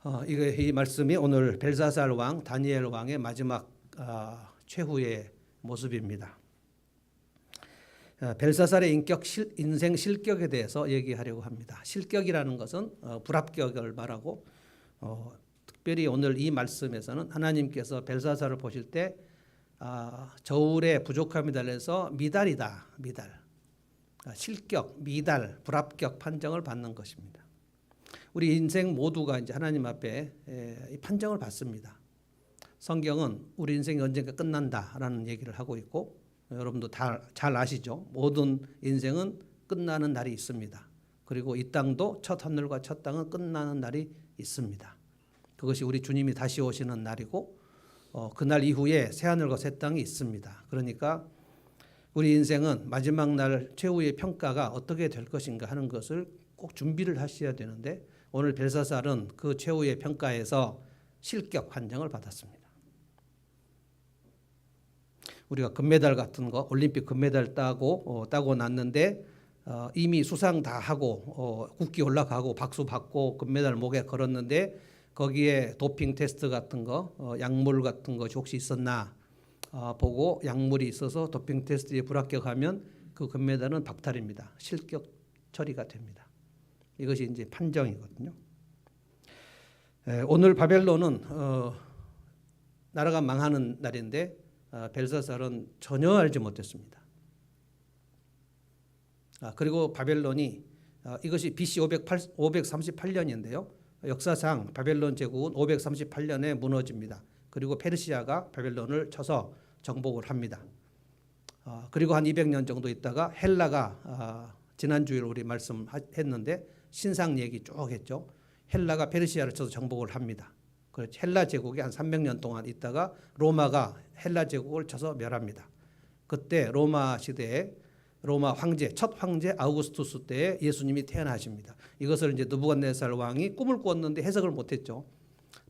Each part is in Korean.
이 말씀이 오늘 벨사살 왕, 다니엘 왕의 마지막 최후의 모습입니다. 벨사살의 인생 실격에 대해서 얘기하려고 합니다. 실격이라는 것은 불합격을 말하고 특별히 오늘 이 말씀에서는 하나님께서 벨사살을 보실 때 저울의 부족함이 달해서 미달이다. 미달. 실격, 미달, 불합격 판정을 받는 것입니다. 우리 인생 모두가 이제 하나님 앞에 이 판정을 받습니다. 성경은 우리 인생이 언젠가 끝난다라는 얘기를 하고 있고 여러분도 다 잘 아시죠? 모든 인생은 끝나는 날이 있습니다. 그리고 이 땅도 첫 하늘과 첫 땅은 끝나는 날이 있습니다. 그것이 우리 주님이 다시 오시는 날이고 그날 이후에 새 하늘과 새 땅이 있습니다. 그러니까 우리 인생은 마지막 날 최후의 평가가 어떻게 될 것인가 하는 것을 꼭 준비를 하셔야 되는데 오늘 벨사살은 그 최후의 평가에서 실격 판정을 받았습니다. 우리가 금메달 같은 거 올림픽 금메달 따고 났는데 이미 수상 다 하고 국기 올라가고 박수 받고 금메달 목에 걸었는데 거기에 도핑 테스트 같은 거 약물 같은 것이 혹시 있었나 보고 약물이 있어서 도핑 테스트에 불합격하면 그 금메달은 박탈입니다. 실격 처리가 됩니다. 이것이 이제 판정이거든요. 오늘 바벨론은 나라가 망하는 날인데 벨사살은 전혀 알지 못했습니다. 그리고 바벨론이 이것이 BC 538년인데요. 역사상 바벨론 제국은 538년에 무너집니다. 그리고 페르시아가 바벨론을 쳐서 정복을 합니다. 그리고 한 200년 정도 있다가 헬라가 지난주에 우리 말씀했는데 신상 얘기 쭉 했죠. 헬라가 페르시아를 쳐서 정복을 합니다. 헬라 제국이 한 300년 동안 있다가 로마가 헬라 제국을 쳐서 멸합니다. 그때 로마 시대에 로마 황제, 첫 황제 아우구스투스 때에 예수님이 태어나십니다. 이것을 이제 느부갓네살 왕이 꿈을 꾸었는데 해석을 못했죠.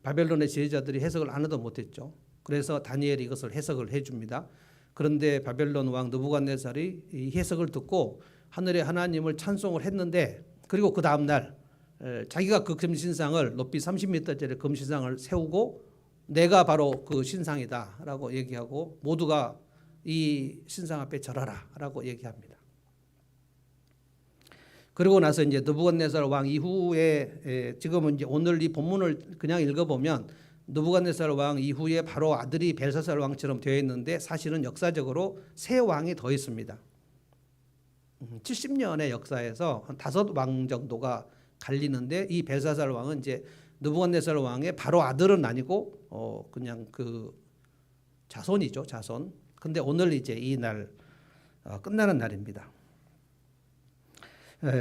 바벨론의 지혜자들이 해석을 안 해도 못했죠. 그래서 다니엘이 이것을 해석을 해줍니다. 그런데 바벨론 왕 느부갓네살이 이 해석을 듣고 하늘의 하나님을 찬송을 했는데 그리고 그 다음날 자기가 그 금신상을 높이 30m짜리 금신상을 세우고 내가 바로 그 신상이다 라고 얘기하고 모두가 이 신상 앞에 절하라 라고 얘기합니다. 그리고 나서 이제 느부갓네살 왕 이후에 지금은 이제 오늘 이 본문을 그냥 읽어보면 느부갓네살 왕 이후에 바로 아들이 벨사살 왕처럼 되어 있는데 사실은 역사적으로 세 왕이 더 있습니다. 70년의 역사에서 한 5왕 정도가 갈리는데 이 벨사살 왕은 이제 느부갓네살 왕의 바로 아들은 아니고 그냥 그 자손이죠, 자손. 근데 오늘 이제 이 날 끝나는 날입니다.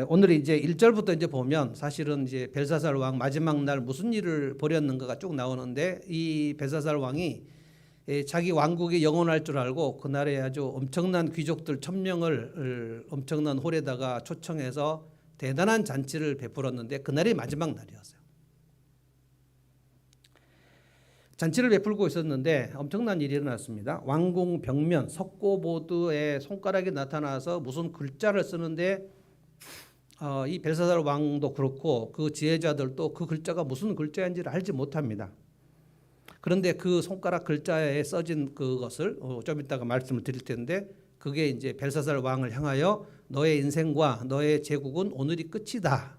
오늘 이제 1절부터 이제 보면 사실은 이제 벨사살 왕 마지막 날 무슨 일을 벌였는가가 쭉 나오는데 이 벨사살 왕이 자기 왕국이 영원할 줄 알고 그날에 아주 엄청난 귀족들 1000명을 엄청난 홀에다가 초청해서 대단한 잔치를 베풀었는데 그날이 마지막 날이었어요. 잔치를 베풀고 있었는데 엄청난 일이 일어났습니다. 왕궁 벽면 석고보드에 손가락이 나타나서 무슨 글자를 쓰는데 이 벨사살 왕도 그렇고 그 지혜자들도 그 글자가 무슨 글자인지를 알지 못합니다. 그런데 그 손가락 글자에 써진 그것을 좀 이따가 말씀을 드릴 텐데 그게 이제 벨사살 왕을 향하여 너의 인생과 너의 제국은 오늘이 끝이다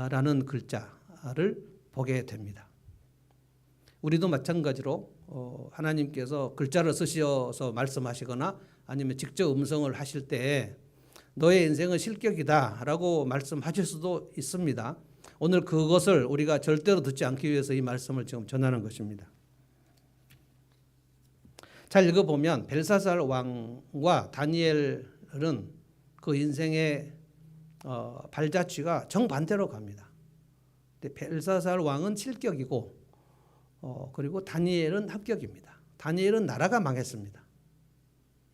라는 글자를 보게 됩니다. 우리도 마찬가지로 하나님께서 글자를 쓰셔서 말씀하시거나 아니면 직접 음성을 하실 때 너의 인생은 실격이다 라고 말씀하실 수도 있습니다. 오늘 그것을 우리가 절대로 듣지 않기 위해서 이 말씀을 지금 전하는 것입니다. 잘 읽어보면 벨사살 왕과 다니엘은 그 인생의 발자취가 정반대로 갑니다. 근데 벨사살 왕은 실격이고 그리고 다니엘은 합격입니다. 다니엘은 나라가 망했습니다.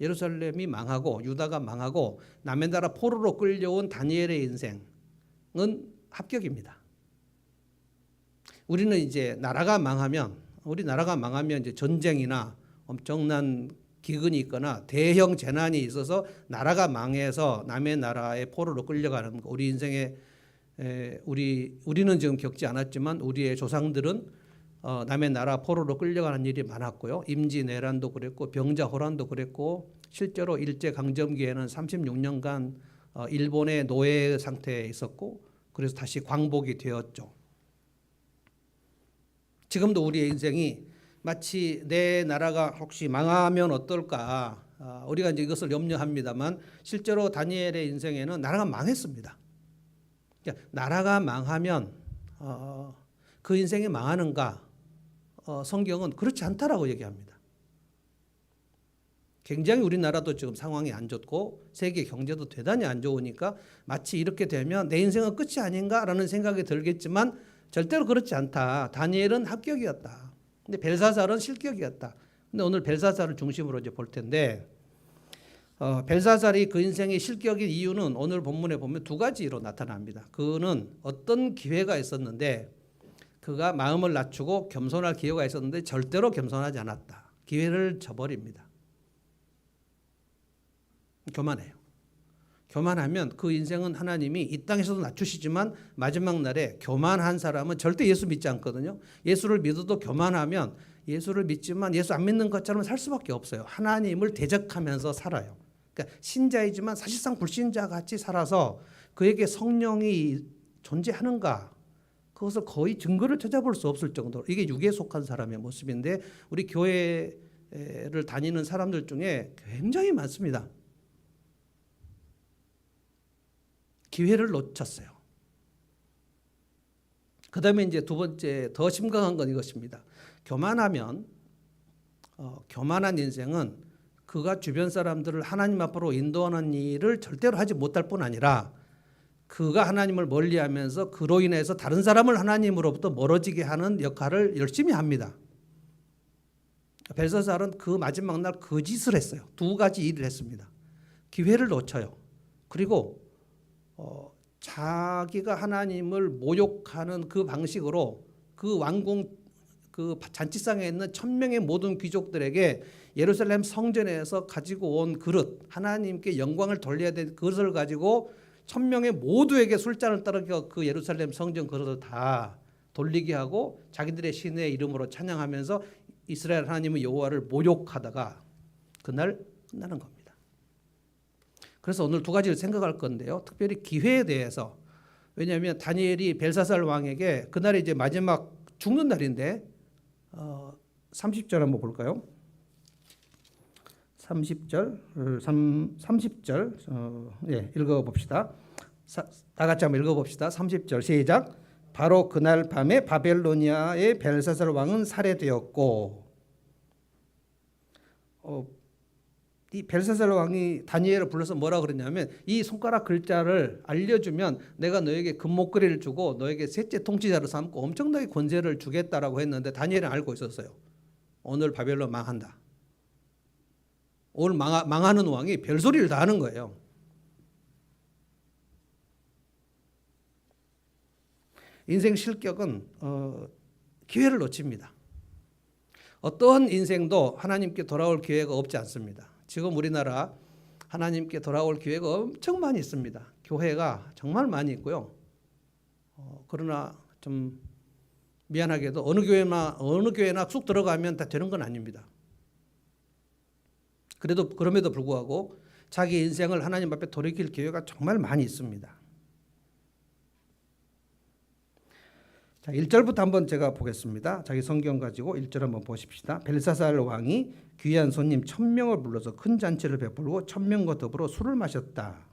예루살렘이 망하고 유다가 망하고 남의 나라 포로로 끌려온 다니엘의 인생은 합격입니다. 우리는 이제 나라가 망하면 이제 전쟁이나 엄청난 기근이 있거나 대형 재난이 있어서 나라가 망해서 남의 나라의 포로로 끌려가는 거 우리 인생의 우리는 지금 겪지 않았지만 우리의 조상들은 남의 나라 포로로 끌려가는 일이 많았고요. 임진왜란도 그랬고 병자호란도 그랬고 실제로 일제강점기에는 36년간 일본의 노예 상태에 있었고 그래서 다시 광복이 되었죠. 지금도 우리의 인생이 마치 내 나라가 혹시 망하면 어떨까 우리가 이제 이것을 염려합니다만 실제로 다니엘의 인생에는 나라가 망했습니다. 그러니까 나라가 망하면 그 인생이 망하는가? 성경은 그렇지 않다라고 얘기합니다. 굉장히 우리나라도 지금 상황이 안 좋고 세계 경제도 대단히 안 좋으니까 마치 이렇게 되면 내 인생은 끝이 아닌가라는 생각이 들겠지만 절대로 그렇지 않다. 다니엘은 합격이었다. 근데 벨사살은 실격이었다. 근데 오늘 벨사살을 중심으로 이제 볼 텐데 벨사살이 그 인생의 실격인 이유는 오늘 본문에 보면 두 가지로 나타납니다. 그는 어떤 기회가 있었는데 그가 마음을 낮추고 겸손할 기회가 있었는데 절대로 겸손하지 않았다. 기회를 저버립니다. 교만해요. 교만하면 그 인생은 하나님이 이 땅에서도 낮추시지만 마지막 날에 교만한 사람은 절대 예수 믿지 않거든요. 예수를 믿어도 교만하면 예수를 믿지만 예수 안 믿는 것처럼 살 수밖에 없어요. 하나님을 대적하면서 살아요. 그러니까 신자이지만 사실상 불신자 같이 살아서 그에게 성령이 존재하는가 그것을 거의 증거를 찾아볼 수 없을 정도로 이게 육에 속한 사람의 모습인데 우리 교회를 다니는 사람들 중에 굉장히 많습니다. 기회를 놓쳤어요. 그 다음에 이제 두 번째 더 심각한 건 이것입니다. 교만하면 교만한 인생은 그가 주변 사람들을 하나님 앞으로 인도하는 일을 절대로 하지 못할 뿐 아니라 그가 하나님을 멀리하면서 그로 인해서 다른 사람을 하나님으로부터 멀어지게 하는 역할을 열심히 합니다. 벨사살은 그 마지막 날 그 짓을 했어요. 두 가지 일을 했습니다. 기회를 놓쳐요. 그리고 자기가 하나님을 모욕하는 그 방식으로 그 왕궁 그 잔치상에 있는 1000명의 모든 귀족들에게 예루살렘 성전에서 가지고 온 그릇 하나님께 영광을 돌려야 될 그릇을 가지고 1000명의 모두에게 술잔을 따르게 그 예루살렘 성전 그릇을 다 돌리게 하고 자기들의 신의 이름으로 찬양하면서 이스라엘 하나님의 여호와를 모욕하다가 그날 끝나는 겁니다. 그래서 오늘 두 가지를 생각할 건데요. 특별히 기회에 대해서 왜냐하면 다니엘이 벨사살 왕에게 그날이 이제 마지막 죽는 날인데 30절 한번 볼까요? 30절 읽어봅시다. 다 같이 한번 읽어봅시다. 30절 시작. 바로 그날 밤에 바벨로니아의 벨사살 왕은 살해되었고 이 벨사살 왕이 다니엘을 불러서 뭐라 그랬냐면 이 손가락 글자를 알려주면 내가 너에게 금목걸이를 주고 너에게 셋째 통치자로 삼고 엄청나게 권세를 주겠다라고 했는데 다니엘은 알고 있었어요. 오늘 바벨론 망한다. 오늘 망하는 왕이 별소리를 다 하는 거예요. 인생 실격은 기회를 놓칩니다. 어떠한 인생도 하나님께 돌아올 기회가 없지 않습니다. 지금 우리나라 하나님께 돌아올 기회가 엄청 많이 있습니다. 교회가 정말 많이 있고요. 그러나 좀 미안하게도 어느 교회나 쑥 들어가면 다 되는 건 아닙니다. 그럼에도 불구하고 자기 인생을 하나님 앞에 돌이킬 기회가 정말 많이 있습니다. 자, 1절부터 한번 제가 보겠습니다. 자기 성경 가지고 1절 한번 보십시다. 벨사살 왕이 귀한 손님 1000명을 불러서 큰 잔치를 베풀고 1000명과 더불어 술을 마셨다.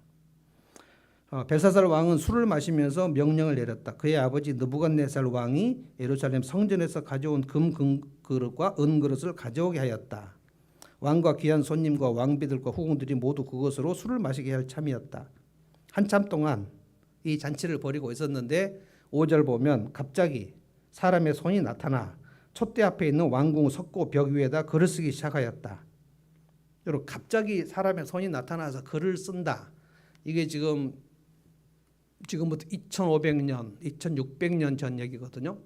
벨사살 왕은 술을 마시면서 명령을 내렸다. 그의 아버지 느부갓네살 왕이 예루살렘 성전에서 가져온 금 그릇과 은 그릇을 가져오게 하였다. 왕과 귀한 손님과 왕비들과 후궁들이 모두 그것으로 술을 마시게 할 참이었다. 한참 동안 이 잔치를 벌이고 있었는데 5절 보면 갑자기 사람의 손이 나타나 촛대 앞에 있는 왕궁 석고 벽 위에다 글을 쓰기 시작하였다. 여러분 갑자기 사람의 손이 나타나서 글을 쓴다. 이게 지금부터 2500년, 2600년 전 얘기거든요.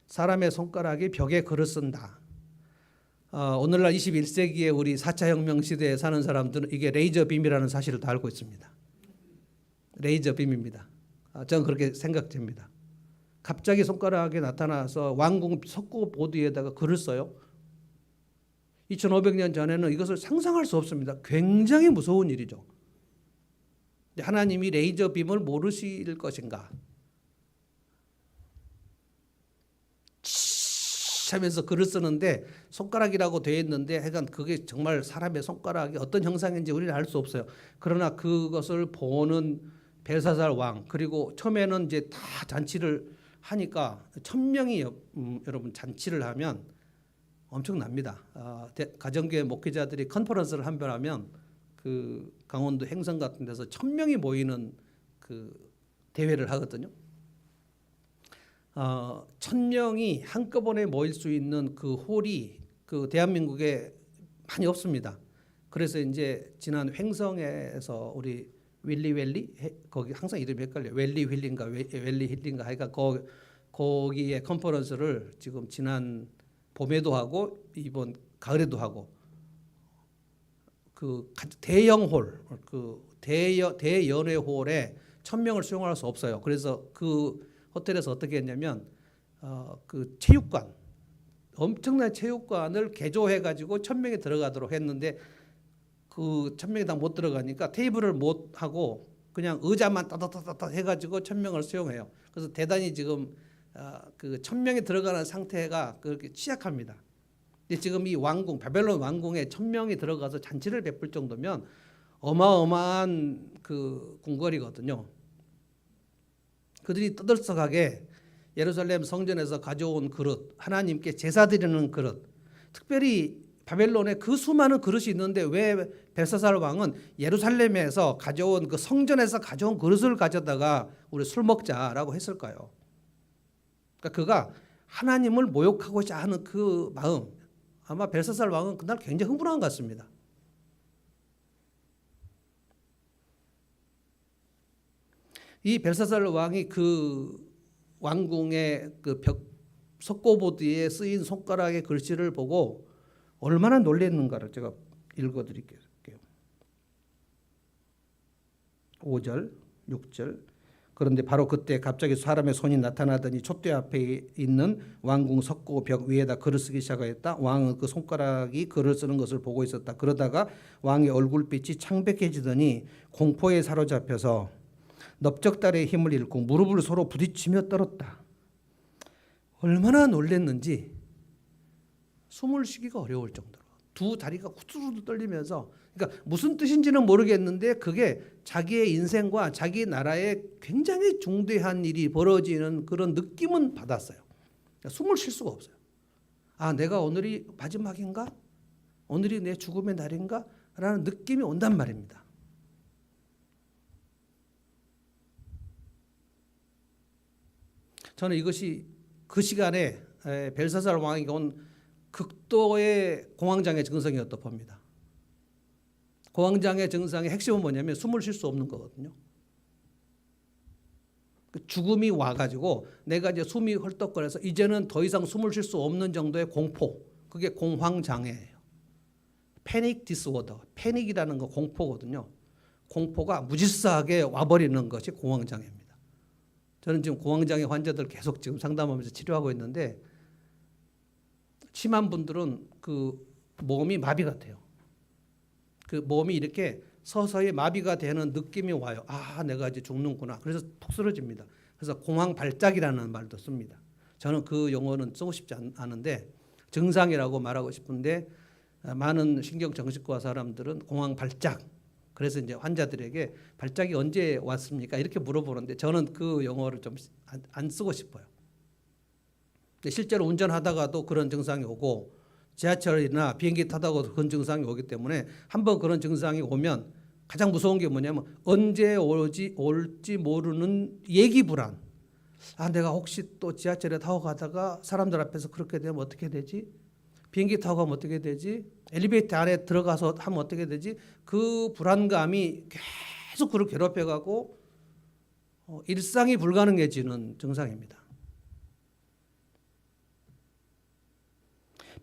사람의 손가락이 벽에 글을 쓴다. 오늘날 21세기에 우리 4차 혁명 시대에 사는 사람들은 이게 레이저 빔이라는 사실을 다 알고 있습니다. 레이저 빔입니다. 저는 그렇게 생각됩니다. 갑자기 손가락에 나타나서 왕궁 석고 보드에다가 글을 써요. 2500년 전에는 이것을 상상할 수 없습니다. 굉장히 무서운 일이죠. 하나님이 레이저 빔을 모르실 것인가? 하면서 글을 쓰는데 손가락이라고 되어 있는데 하여간 그게 정말 사람의 손가락이 어떤 형상인지 우리는 알 수 없어요. 그러나 그것을 보는 벨사살 왕, 그리고 처음에는 이제 다 잔치를 하니까 1000명이 여러분 잔치를 하면 엄청납니다. 가정교회 목회자들이 컨퍼런스를 한 번 하면 그 강원도 행성 같은 데서 1000명이 모이는 그 대회를 하거든요. 1000명이 한꺼번에 모일 수 있는 그 홀이 그 대한민국에 많이 없습니다. 그래서 이제 지난 횡성에서 우리 윌리 거기 항상 이름이 헷갈려요. 웰리 힐린가 하여간 거기에 컨퍼런스를 지금 지난 봄에도 하고 이번 가을에도 하고 그 대형 홀, 그 대연회 홀에 1000명을 수용할 수 없어요. 그래서 그 호텔에서 어떻게 했냐면 그 체육관, 엄청난 체육관을 개조해 가지고 1000명이 들어가도록 했는데 그 1000명이 다 못 들어가니까 테이블을 못 하고 그냥 의자만 따다다다 해가지고 1000명을 수용해요. 그래서 대단히 지금 그 1000명이 들어가는 상태가 그렇게 취약합니다. 근데 지금 이 왕궁, 바벨론 왕궁에 1000명이 들어가서 잔치를 베풀 정도면 어마어마한 그 궁궐이거든요. 그들이 떠들썩하게 예루살렘 성전에서 가져온 그릇, 하나님께 제사 드리는 그릇, 특별히 바벨론에 그 수많은 그릇이 있는데 왜 벨사살 왕은 예루살렘에서 가져온 그 성전에서 가져온 그릇을 가져다가 우리 술 먹자라고 했을까요? 그러니까 그가 하나님을 모욕하고자 하는 그 마음, 아마 벨사살 왕은 그날 굉장히 흥분한 것 같습니다. 이 벨사살 왕이 그 왕궁의 그 벽 석고보드에 쓰인 손가락의 글씨를 보고 얼마나 놀랐는가를 제가 읽어드릴게요. 5절, 6절. 그런데 바로 그때 갑자기 사람의 손이 나타나더니 촛대 앞에 있는 왕궁 석고 벽 위에다 글을 쓰기 시작하였다. 왕은 그 손가락이 글을 쓰는 것을 보고 있었다. 그러다가 왕의 얼굴빛이 창백해지더니 공포에 사로잡혀서 넓적다리의 힘을 잃고 무릎을 서로 부딪히며 떨었다. 얼마나 놀랐는지 숨을 쉬기가 어려울 정도로 두 다리가 후두두두 떨리면서, 그러니까 무슨 뜻인지는 모르겠는데 그게 자기의 인생과 자기 나라에 굉장히 중대한 일이 벌어지는 그런 느낌은 받았어요. 그러니까 숨을 쉴 수가 없어요. 아, 내가 오늘이 마지막인가? 오늘이 내 죽음의 날인가? 라는 느낌이 온단 말입니다. 저는 이것이 그 시간에 벨사살 왕에게 온 극도의 공황장애 증상이었다 봅니다. 공황장애 증상의 핵심은 뭐냐면 숨을 쉴 수 없는 거거든요. 죽음이 와가지고 내가 이제 숨이 헐떡거려서 이제는 더 이상 숨을 쉴 수 없는 정도의 공포, 그게 공황장애예요. 패닉 디스오더, 패닉이라는 거 공포거든요. 공포가 무질서하게 와버리는 것이 공황장애입니다. 저는 지금 공황장애 환자들 계속 지금 상담하면서 치료하고 있는데 심한 분들은 그 몸이 마비 같아요. 그 몸이 이렇게 서서히 마비가 되는 느낌이 와요. 아, 내가 이제 죽는구나. 그래서 푹 쓰러집니다. 그래서 공황 발작이라는 말도 씁니다. 저는 그 용어는 쓰고 싶지 않은데 증상이라고 말하고 싶은데 많은 신경정신과 사람들은 공황 발작. 그래서 이제 환자들에게 발작이 언제 왔습니까? 이렇게 물어보는데 저는 그 용어를 좀 안 쓰고 싶어요. 근데 실제로 운전하다가도 그런 증상이 오고 지하철이나 비행기 타다가도 그런 증상이 오기 때문에 한번 그런 증상이 오면 가장 무서운 게 뭐냐면 언제 올지 모르는 예기 불안. 아, 내가 혹시 또 지하철에 타고 가다가 사람들 앞에서 그렇게 되면 어떻게 되지? 비행기 타고 가면 어떻게 되지? 엘리베이터 안에 들어가서 하면 어떻게 되지? 그 불안감이 계속 그를 괴롭혀가고 일상이 불가능해지는 증상입니다.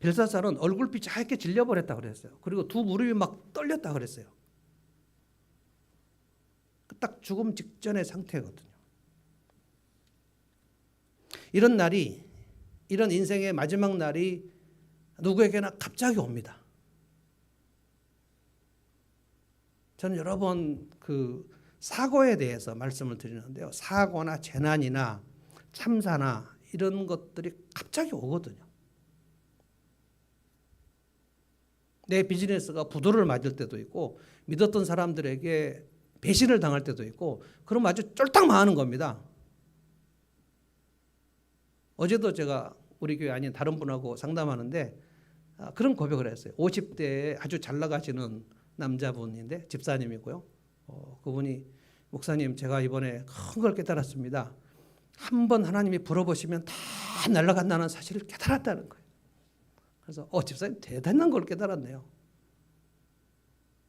벨사살은 얼굴빛이 하얗게 질려버렸다 그랬어요. 그리고 두 무릎이 막 떨렸다 그랬어요. 딱 죽음 직전의 상태거든요. 이런 날이, 이런 인생의 마지막 날이 누구에게나 갑자기 옵니다. 저는 여러 번 그 사고에 대해서 말씀을 드리는데요. 사고나 재난이나 참사나 이런 것들이 갑자기 오거든요. 내 비즈니스가 부도를 맞을 때도 있고, 믿었던 사람들에게 배신을 당할 때도 있고, 그럼 아주 쫄딱 망하는 겁니다. 어제도 제가 우리 교회 아닌 다른 분하고 상담하는데 그런 고백을 했어요. 50대에 아주 잘 나가시는 남자분인데 집사님이고요. 그분이 목사님, 제가 이번에 큰 걸 깨달았습니다. 한번 하나님이 불어보시면 다 날아간다는 사실을 깨달았다는 거예요. 그래서 집사님 대단한 걸 깨달았네요.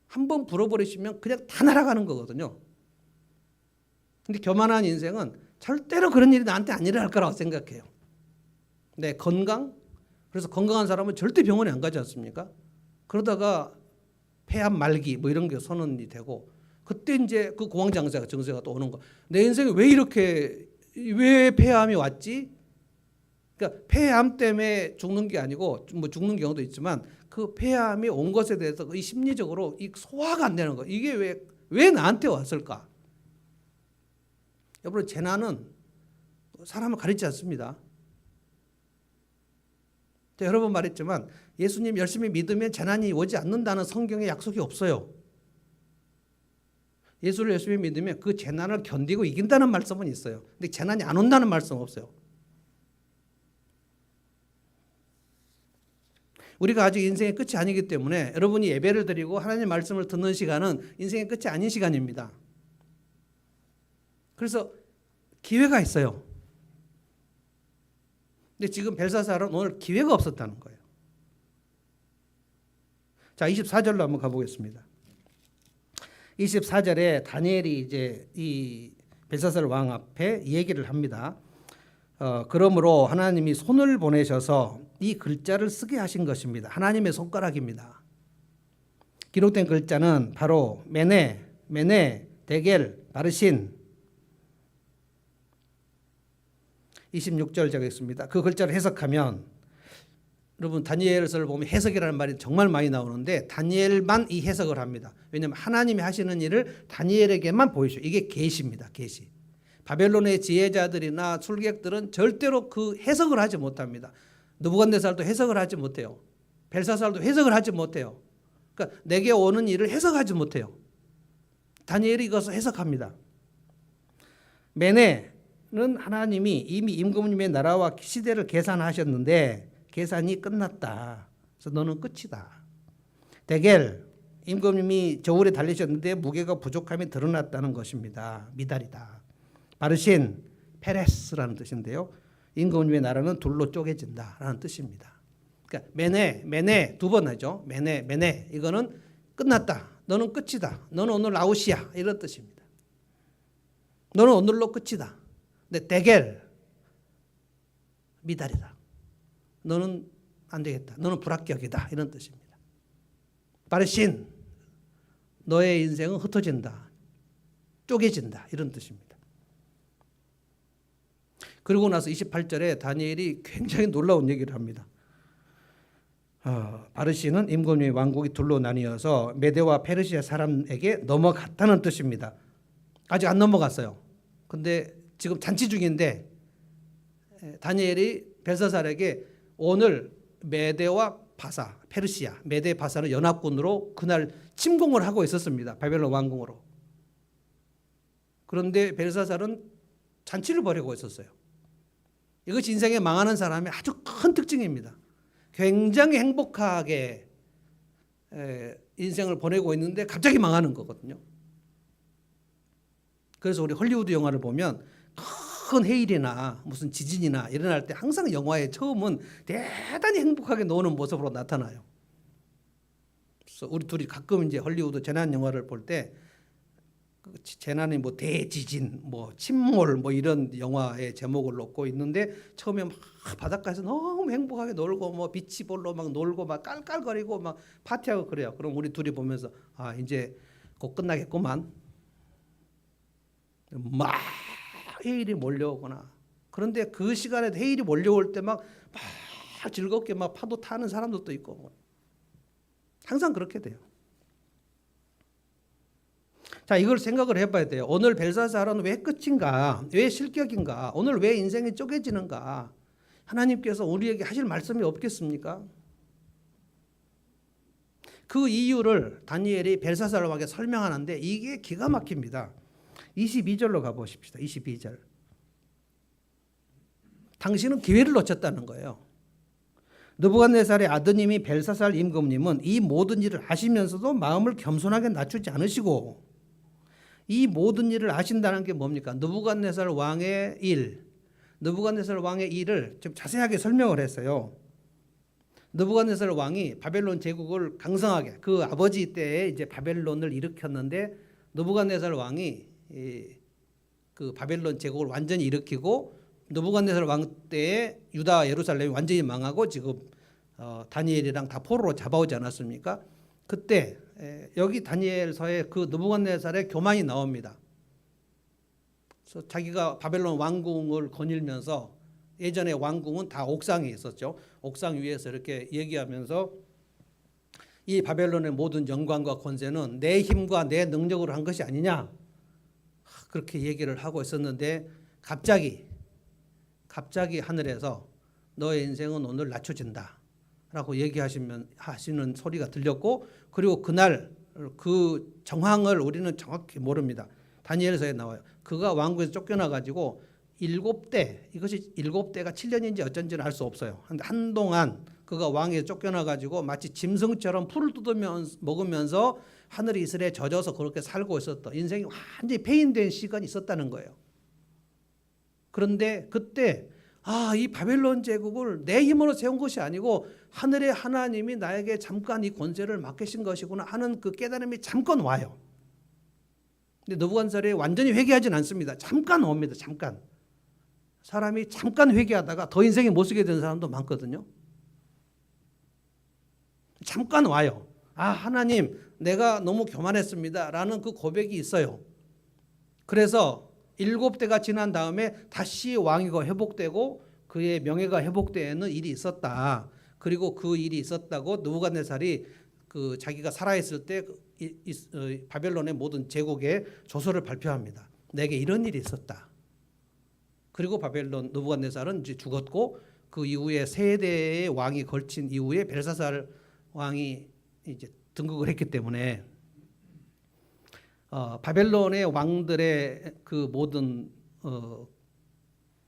한번 불어버리시면 그냥 다 날아가는 거거든요. 근데 교만한 인생은 절대로 그런 일이 나한테 안 일어날 거라고 생각해요. 내 건강, 그래서 건강한 사람은 절대 병원에 안 가지 않습니까? 그러다가 폐암 말기 뭐 이런 게 선언이 되고, 그때 이제 그 공황장애가 증세가 또 오는 거. 내 인생에 왜 폐암이 왔지? 그러니까 폐암 때문에 죽는 게 아니고 뭐 죽는 경우도 있지만 그 폐암이 온 것에 대해서 이 심리적으로 이 소화가 안 되는 거. 이게 왜 나한테 왔을까? 여러분, 재난은 사람을 가리지 않습니다. 제가 여러 번 말했지만 예수님 열심히 믿으면 재난이 오지 않는다는 성경에 약속이 없어요. 예수를 열심히 믿으면 그 재난을 견디고 이긴다는 말씀은 있어요. 근데 재난이 안 온다는 말씀은 없어요. 우리가 아직 인생의 끝이 아니기 때문에 여러분이 예배를 드리고 하나님의 말씀을 듣는 시간은 인생의 끝이 아닌 시간입니다. 그래서 기회가 있어요. 근데 지금 벨사살은 오늘 기회가 없었다는 거예요. 자, 24절로 한번 가보겠습니다. 24절에 다니엘이 이제 이 벨사살 왕 앞에 이 얘기를 합니다. 그러므로 하나님이 손을 보내셔서 이 글자를 쓰게 하신 것입니다. 하나님의 손가락입니다. 기록된 글자는 바로 메네, 데겔, 바르신. 26절 적겠습니다. 그 글자를 해석하면, 여러분 다니엘서를 보면 해석이라는 말이 정말 많이 나오는데 다니엘만 이 해석을 합니다. 왜냐하면 하나님이 하시는 일을 다니엘에게만 보여줘요. 이게 계시입니다. 계시. 바벨론의 지혜자들이나 술객들은 절대로 그 해석을 하지 못합니다. 느부갓네살도 해석을 하지 못해요. 벨사살도 해석을 하지 못해요. 그러니까 내게 오는 일을 해석하지 못해요. 다니엘이 이것을 해석합니다. 메네는 하나님이 이미 임금님의 나라와 시대를 계산하셨는데 계산이 끝났다. 그래서 너는 끝이다. 데겔, 임금님이 저울에 달리셨는데 무게가 부족함이 드러났다는 것입니다. 미달이다. 바르신, 페레스라는 뜻인데요. 임금님의 나라는 둘로 쪼개진다라는 뜻입니다. 그러니까 메네 두 번 하죠. 메네 이거는 끝났다. 너는 끝이다. 너는 오늘 아웃이야. 이런 뜻입니다. 너는 오늘로 끝이다. 근데 데겔, 미달이다. 너는 안 되겠다. 너는 불합격이다. 이런 뜻입니다. 바르신, 너의 인생은 흩어진다. 쪼개진다. 이런 뜻입니다. 그리고 나서 28절에 다니엘이 굉장히 놀라운 얘기를 합니다. 바르신은 임금님의 왕국이 둘로 나뉘어서 메대와 페르시아 사람에게 넘어갔다는 뜻입니다. 아직 안 넘어갔어요. 근데 지금 잔치 중인데 다니엘이 벨사살에게 오늘 메대와 바사, 페르시아, 메대 바사는 연합군으로 그날 침공을 하고 있었습니다. 바벨론 왕궁으로. 그런데 벨사살은 잔치를 벌이고 있었어요. 이것이 인생에 망하는 사람의 아주 큰 특징입니다. 굉장히 행복하게 인생을 보내고 있는데 갑자기 망하는 거거든요. 그래서 우리 헐리우드 영화를 보면 큰 해일이나 무슨 지진이나 일어날 때 항상 영화의 처음은 대단히 행복하게 노는 모습으로 나타나요. 그래서 우리 둘이 가끔 이제 헐리우드 재난 영화를 볼 때 재난이 뭐 대지진, 뭐 침몰, 뭐 이런 영화의 제목을 놓고 있는데 처음에 막 바닷가에서 너무 행복하게 놀고 뭐 비치볼로 막 놀고 막 깔깔거리고 막 파티하고 그래요. 그럼 우리 둘이 보면서 이제 곧 끝나겠구만. 막 해일이 몰려오거나 그런데 그 시간에 해일이 몰려올 때 막 즐겁게 막 파도 타는 사람들도 있고 항상 그렇게 돼요. 자, 이걸 생각을 해봐야 돼요. 오늘 벨사살은 왜 끝인가? 왜 실격인가? 오늘 왜 인생이 쪼개지는가? 하나님께서 우리에게 하실 말씀이 없겠습니까? 그 이유를 다니엘이 벨사살 왕에게 설명하는데 이게 기가 막힙니다. 22절로 가보십시다. 22절. 당신은 기회를 놓쳤다는 거예요. 느부갓네살의 아드님이 벨사살 임금님은 이 모든 일을 아시면서도 마음을 겸손하게 낮추지 않으시고, 이 모든 일을 아신다는 게 뭡니까? 느부갓네살 왕의 일, 느부갓네살 왕의 일을 좀 자세하게 설명을 했어요. 느부갓네살 왕이 바벨론 제국을 강성하게, 그 아버지 때에 이제 바벨론을 일으켰는데 느부갓네살 왕이 그 바벨론 제국을 완전히 일으키고 느부갓네살 왕 때에 유다 예루살렘이 완전히 망하고 지금 다니엘이랑 다 포로로 잡아오지 않았습니까? 그때 여기 다니엘서에 그 느부갓네살의 교만이 나옵니다. 그래서 자기가 바벨론 왕궁을 거닐면서, 예전에 왕궁은 다 옥상에 있었죠. 옥상 위에서 이렇게 얘기하면서 이 바벨론의 모든 영광과 권세는 내 힘과 내 능력으로 한 것이 아니냐, 그렇게 얘기를 하고 있었는데 갑자기 하늘에서 너의 인생은 오늘 낮춰진다 라고 하시는 소리가 들렸고, 그리고 그날 그 정황을 우리는 정확히 모릅니다. 다니엘서에 나와요. 그가 왕궁에서 쫓겨나 가지고 7대, 이것이 7대가 7년인지 어쩐지는 알 수 없어요. 한동안 그가 왕에서 쫓겨나 가지고 마치 짐승처럼 풀을 먹으면서 하늘이 이슬에 젖어서 그렇게 살고 있었던, 인생이 완전히 폐인된 시간이 있었다는 거예요. 그런데 그때 이 바벨론 제국을 내 힘으로 세운 것이 아니고 하늘의 하나님이 나에게 잠깐 이 권세를 맡기신 것이구나 하는 그 깨달음이 잠깐 와요. 근데 느부갓네살이 완전히 회개하진 않습니다. 잠깐 옵니다. 잠깐. 사람이 잠깐 회개하다가 더 인생에 못 쓰게 되는 사람도 많거든요. 잠깐 와요. 하나님, 내가 너무 교만했습니다 라는 그 고백이 있어요. 그래서 7대가 지난 다음에 다시 왕위가 회복되고 그의 명예가 회복되는 일이 있었다. 그리고 그 일이 있었다고 느부갓네살이 그 자기가 살아있을 때 바벨론의 모든 제국에 조서를 발표합니다. 내게 이런 일이 있었다. 그리고 바벨론 느부갓네살은 이제 죽었고, 그 이후에 세 대의 왕이 걸친 이후에 벨사살 왕이 이제 등극을 했기 때문에 바벨론의 왕들의 그 모든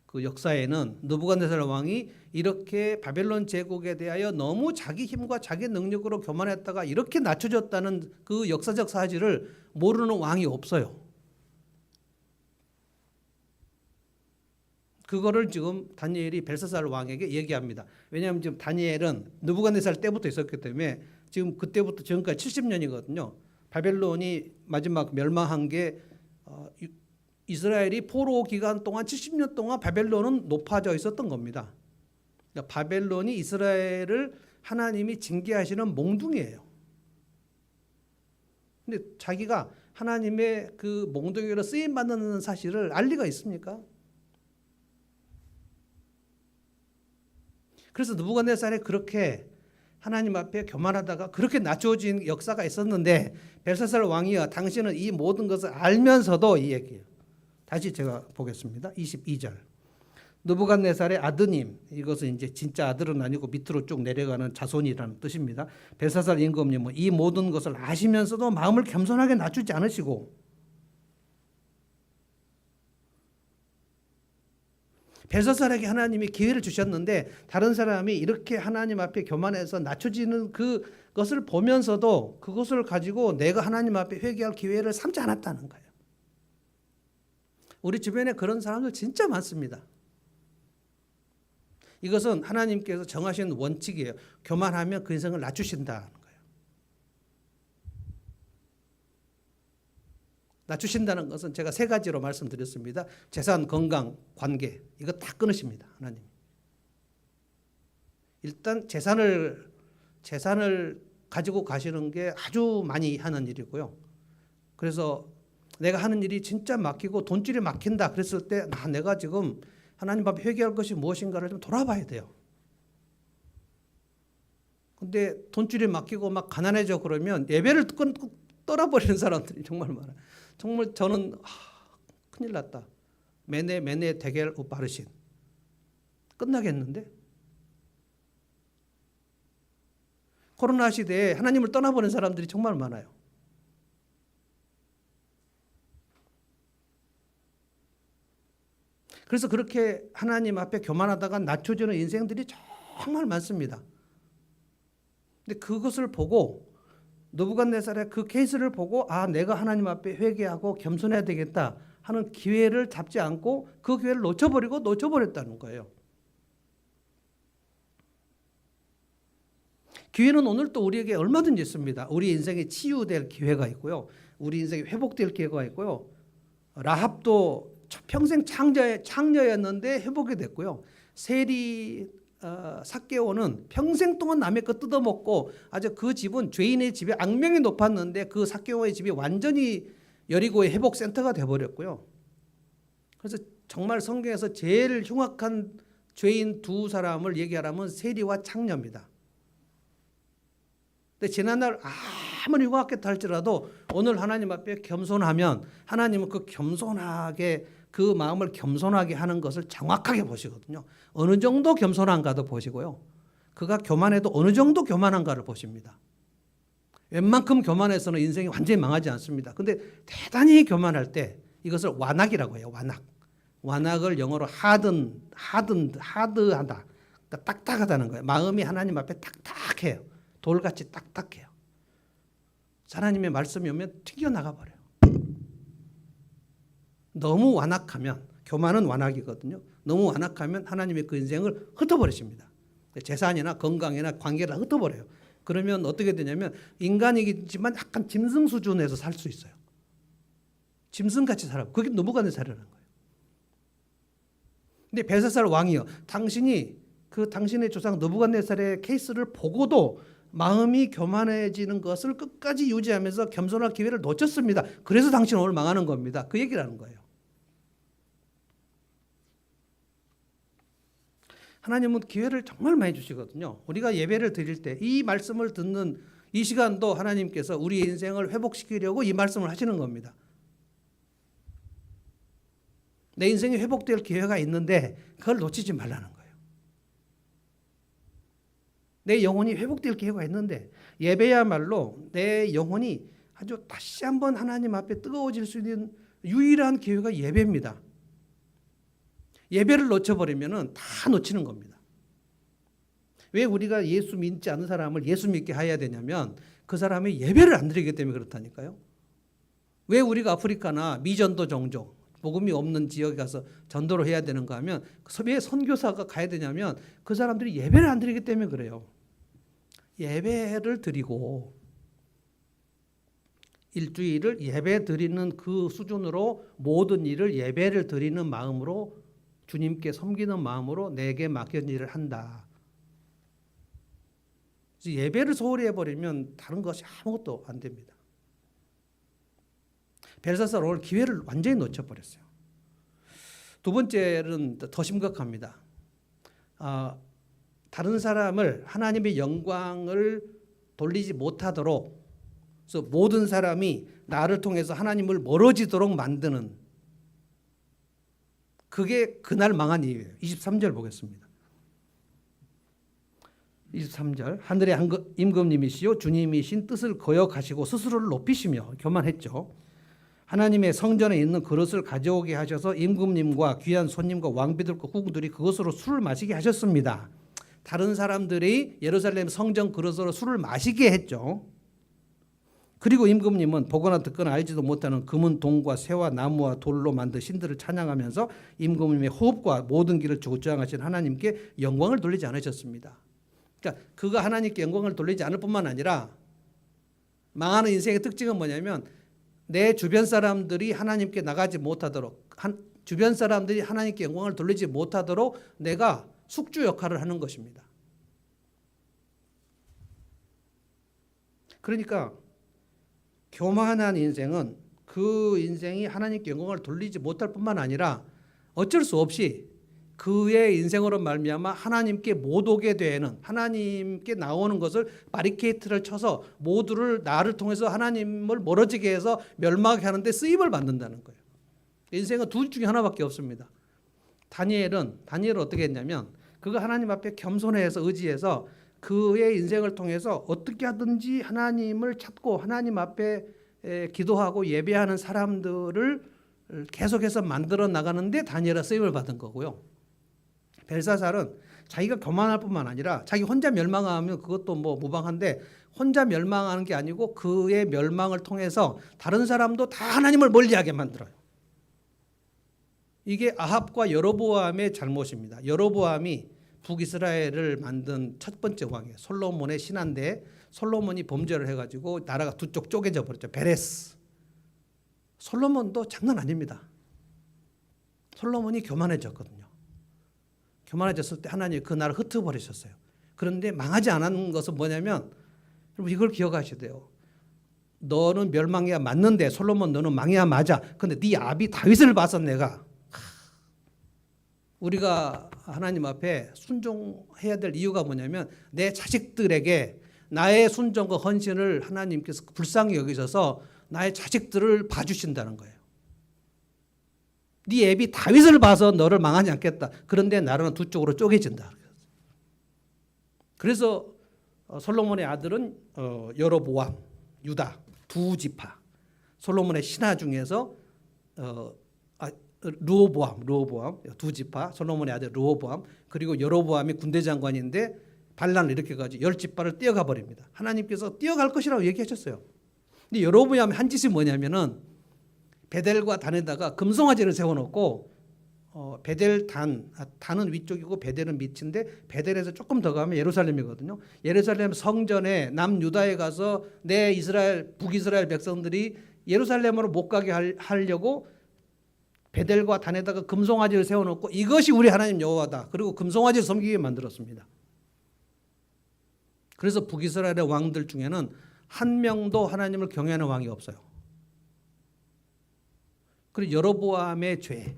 그 역사에는 느부갓네살 왕이 이렇게 바벨론 제국에 대하여 너무 자기 힘과 자기 능력으로 교만했다가 이렇게 낮춰졌다는 그 역사적 사실을 모르는 왕이 없어요. 그거를 지금 다니엘이 벨사살 왕에게 얘기합니다. 왜냐하면 지금 다니엘은 느부갓네살 때부터 있었기 때문에 지금 그때부터 지금까지 70년이거든요. 바벨론이 마지막 멸망한 게 이스라엘이 포로 기간 동안 70년 동안 바벨론은 높아져 있었던 겁니다. 그러니까 바벨론이 이스라엘을 하나님이 징계하시는 몽둥이에요. 근데 자기가 하나님의 그 몽둥이로 쓰임 받는 사실을 알 리가 있습니까? 그래서 느부갓네살이 그렇게 하나님 앞에 교만하다가 그렇게 낮춰진 역사가 있었는데, 벨사살 왕이여, 당신은 이 모든 것을 알면서도, 이 얘기예요. 다시 제가 보겠습니다. 22절. 느부갓네살의 아드님, 이것은 이제 진짜 아들은 아니고 밑으로 쭉 내려가는 자손이라는 뜻입니다. 벨사살 임금님은 이 모든 것을 아시면서도 마음을 겸손하게 낮추지 않으시고, 벨사살에게 하나님이 기회를 주셨는데 다른 사람이 이렇게 하나님 앞에 교만해서 낮춰지는 그것을 보면서도 그것을 가지고 내가 하나님 앞에 회개할 기회를 삼지 않았다는 거예요. 우리 주변에 그런 사람들 진짜 많습니다. 이것은 하나님께서 정하신 원칙이에요. 교만하면 그 인생을 낮추신다는 거예요. 낮추신다는 것은 제가 3가지로 말씀드렸습니다. 재산, 건강, 관계, 이거 다 끊으십니다. 하나님. 일단 재산을 가지고 가시는 게 아주 많이 하는 일이고요. 그래서 내가 하는 일이 진짜 막히고 돈줄이 막힌다 그랬을 때 내가 지금 하나님 앞에 회개할 것이 무엇인가를 좀 돌아봐야 돼요. 근데 돈줄이 막히고 막 가난해져 그러면 예배를 떠나버리는 사람들이 정말 많아요. 정말 저는 큰일 났다. 매네 대겔 우바르신 끝나겠는데? 코로나 시대에 하나님을 떠나버린 사람들이 정말 많아요. 그래서 그렇게 하나님 앞에 교만하다가 낮춰지는 인생들이 정말 많습니다. 근데 그것을 보고 느부갓네살의 그 케이스를 보고 내가 하나님 앞에 회개하고 겸손해야 되겠다 하는 기회를 잡지 않고 그 기회를 놓쳐버렸다는 거예요. 기회는 오늘 또 우리에게 얼마든지 있습니다. 우리 인생에 치유될 기회가 있고요. 우리 인생에 회복될 기회가 있고요. 라합도 평생 창녀였는데 회복이 됐고요. 세리 삭개오는 평생 동안 남의 것 뜯어먹고 아주 그 집은 죄인의 집에 악명이 높았는데 그 삭개오의 집이 완전히 여리고의 회복센터가 돼버렸고요. 그래서 정말 성경에서 제일 흉악한 죄인 두 사람을 얘기하라면 세리와 창녀입니다. 근데 지난날 아무리 흉악했다 할지라도 오늘 하나님 앞에 겸손하면 하나님은 그 겸손하게 그 마음을 겸손하게 하는 것을 정확하게 보시거든요. 어느 정도 겸손한가도 보시고요. 그가 교만해도 어느 정도 교만한가를 보십니다. 웬만큼 교만해서는 인생이 완전히 망하지 않습니다. 근데 대단히 교만할 때 이것을 완악이라고 해요. 완악. 완악을 영어로 하드하다. 그러니까 딱딱하다는 거예요. 마음이 하나님 앞에 딱딱해요. 돌같이 딱딱해요. 하나님의 말씀이 오면 튀겨나가 버려요. 너무 완악하면, 교만은 완악이거든요. 너무 완악하면 하나님의 그 인생을 흩어버리십니다. 재산이나 건강이나 관계를 흩어버려요. 그러면 어떻게 되냐면 인간이지만 약간 짐승 수준에서 살 수 있어요. 짐승같이 살아. 그게 느부갓네살이라는 거예요. 근데 벨사살 왕이요. 당신이 당신의 조상 느부갓네살의 케이스를 보고도 마음이 교만해지는 것을 끝까지 유지하면서 겸손할 기회를 놓쳤습니다. 그래서 당신은 오늘 망하는 겁니다. 그 얘기를 하는 거예요. 하나님은 기회를 정말 많이 주시거든요. 우리가 예배를 드릴 때 이 말씀을 듣는 이 시간도 하나님께서 우리 인생을 회복시키려고 이 말씀을 하시는 겁니다. 내 인생이 회복될 기회가 있는데 그걸 놓치지 말라는 거예요. 내 영혼이 회복될 기회가 있는데 예배야말로 내 영혼이 아주 다시 한번 하나님 앞에 뜨거워질 수 있는 유일한 기회가 예배입니다. 예배를 놓쳐버리면 다 놓치는 겁니다. 왜 우리가 예수 믿지 않은 사람을 예수 믿게 해야 되냐면 그 사람이 예배를 안 드리기 때문에 그렇다니까요. 왜 우리가 아프리카나 미전도 종족 복음이 없는 지역에 가서 전도를 해야 되는가 하면 왜 선교사가 가야 되냐면 그 사람들이 예배를 안 드리기 때문에 그래요. 예배를 드리고 일주일을 예배 드리는 그 수준으로 모든 일을 예배를 드리는 마음으로 주님께 섬기는 마음으로 내게 맡겨진 일을 한다. 예배를 소홀히 해버리면 다른 것이 아무것도 안 됩니다. 벨사살 오늘 기회를 완전히 놓쳐버렸어요. 두 번째는 더 심각합니다. 다른 사람을 하나님의 영광을 돌리지 못하도록 그래서 모든 사람이 나를 통해서 하나님을 멀어지도록 만드는 그게 그날 망한 이유예요. 23절 보겠습니다. 23절 하늘의 임금님이시요 주님이신 뜻을 거역하시고 스스로를 높이시며 교만했죠. 하나님의 성전에 있는 그릇을 가져오게 하셔서 임금님과 귀한 손님과 왕비들과 후궁들이 그것으로 술을 마시게 하셨습니다. 다른 사람들이 예루살렘 성전 그릇으로 술을 마시게 했죠. 그리고 임금님은 보거나 듣거나 알지도 못하는 금은 동과 새와 나무와 돌로 만든 신들을 찬양하면서 임금님의 호흡과 모든 길을 주장하신 하나님께 영광을 돌리지 않으셨습니다. 그러니까 그가 하나님께 영광을 돌리지 않을 뿐만 아니라 망하는 인생의 특징은 뭐냐면 내 주변 사람들이 하나님께 나가지 못하도록 주변 사람들이 하나님께 영광을 돌리지 못하도록 내가 숙주 역할을 하는 것입니다. 그러니까 교만한 인생은 그 인생이 하나님께 영광을 돌리지 못할 뿐만 아니라 어쩔 수 없이 그의 인생으로 말미암아 하나님께 못 오게 되는, 하나님께 나오는 것을 바리케이트를 쳐서 모두를 나를 통해서 하나님을 멀어지게 해서 멸망하게 하는데 쓰임을 받는다는 거예요. 인생은 둘 중에 하나밖에 없습니다. 다니엘은 어떻게 했냐면 그가 하나님 앞에 겸손해서 의지해서 그의 인생을 통해서 어떻게 하든지 하나님을 찾고 하나님 앞에 기도하고 예배하는 사람들을 계속해서 만들어 나가는데 다니엘은 쓰임을 받은 거고요. 벨사살은 자기가 교만할 뿐만 아니라 자기 혼자 멸망하면 그것도 뭐 무방한데 혼자 멸망하는 게 아니고 그의 멸망을 통해서 다른 사람도 다 하나님을 멀리하게 만들어요. 이게 아합과 여로보암의 잘못입니다. 여로보암이 북이스라엘을 만든 첫 번째 왕이에요. 솔로몬의 신한데 솔로몬이 범죄를 해가지고 나라가 두 쪽 쪼개져 버렸죠. 베레스. 솔로몬도 장난 아닙니다. 솔로몬이 교만해졌거든요. 교만해졌을 때 하나님이 그 나라를 흩어버리셨어요. 그런데 망하지 않은 것은 뭐냐면 여러분 이걸 기억하셔야 돼요. 너는 멸망해야 맞는데 솔로몬 너는 망해야 맞아. 근데 네 아비 다윗을 봐서 내가 우리가 하나님 앞에 순종해야 될 이유가 뭐냐면 내 자식들에게 나의 순종과 헌신을 하나님께서 불쌍히 여기셔서 나의 자식들을 봐주신다는 거예요. 네 애비 다윗을 봐서 너를 망하지 않겠다. 그런데 나라는 두 쪽으로 쪼개진다. 그래서 솔로몬의 아들은 여로보암, 유다 두 지파. 솔로몬의 신하 중에서 르호보암 두 지파. 솔로몬의 아들 르호보암 그리고 여로보암이 군대 장관인데 반란을 일으켜가지고 열 지파를 떼어가 버립니다. 하나님께서 떼어갈 것이라고 얘기하셨어요. 근데 여로보암의 한 짓이 뭐냐면은 베델과 단에다가 금송아지를 세워놓고 베델 단은 위쪽이고 베델은 밑인데 베델에서 조금 더 가면 예루살렘이거든요. 예루살렘 성전에 남유다에 가서 내 이스라엘 북이스라엘 백성들이 예루살렘으로 못 가게 하려고 베델과 단에다가 금송아지를 세워놓고 이것이 우리 하나님 여호와다. 그리고 금송아지를 섬기게 만들었습니다. 그래서 북이스라엘의 왕들 중에는 한 명도 하나님을 경외하는 왕이 없어요. 그리고 여로보암의 죄.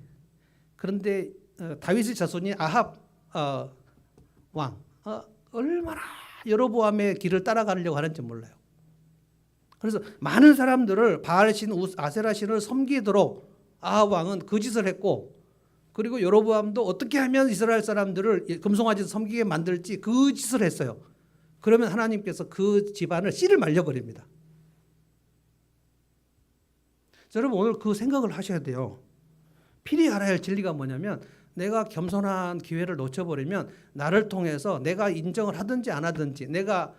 그런데 다윗의 자손이 아합 왕 얼마나 여로보암의 길을 따라가려고 하는지 몰라요. 그래서 많은 사람들을 바알신 아세라 신을 섬기도록 아합 왕은 그 짓을 했고 그리고 여로보암도 어떻게 하면 이스라엘 사람들을 금송아지 섬기게 만들지 그 짓을 했어요. 그러면 하나님께서 그 집안을 씨를 말려버립니다. 여러분 오늘 그 생각을 하셔야 돼요. 필히 알아야 할 진리가 뭐냐면 내가 겸손한 기회를 놓쳐버리면 나를 통해서 내가 인정을 하든지 안 하든지 내가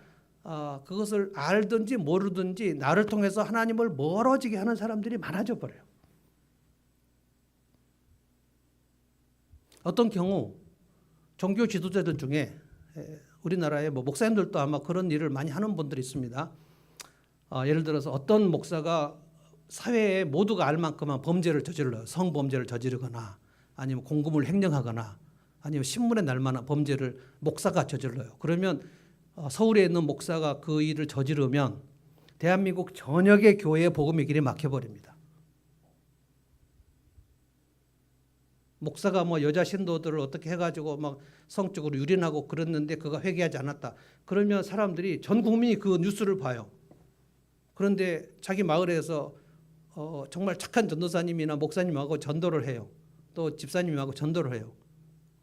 그것을 알든지 모르든지 나를 통해서 하나님을 멀어지게 하는 사람들이 많아져 버려요. 어떤 경우 종교 지도자들 중에 우리나라의 목사님들도 아마 그런 일을 많이 하는 분들이 있습니다. 예를 들어서 어떤 목사가 사회에 모두가 알 만큼만 범죄를 저질러요. 성범죄를 저지르거나 아니면 공금을 횡령하거나 아니면 신문에 날 만한 범죄를 목사가 저질러요. 그러면 서울에 있는 목사가 그 일을 저지르면 대한민국 전역의 교회의 복음의 길이 막혀버립니다. 목사가 뭐 여자 신도들을 어떻게 해가지고 막 성적으로 유린하고 그랬는데 그가 회개하지 않았다. 그러면 사람들이 전 국민이 그 뉴스를 봐요. 그런데 자기 마을에서 정말 착한 전도사님이나 목사님하고 전도를 해요. 또 집사님하고 전도를 해요.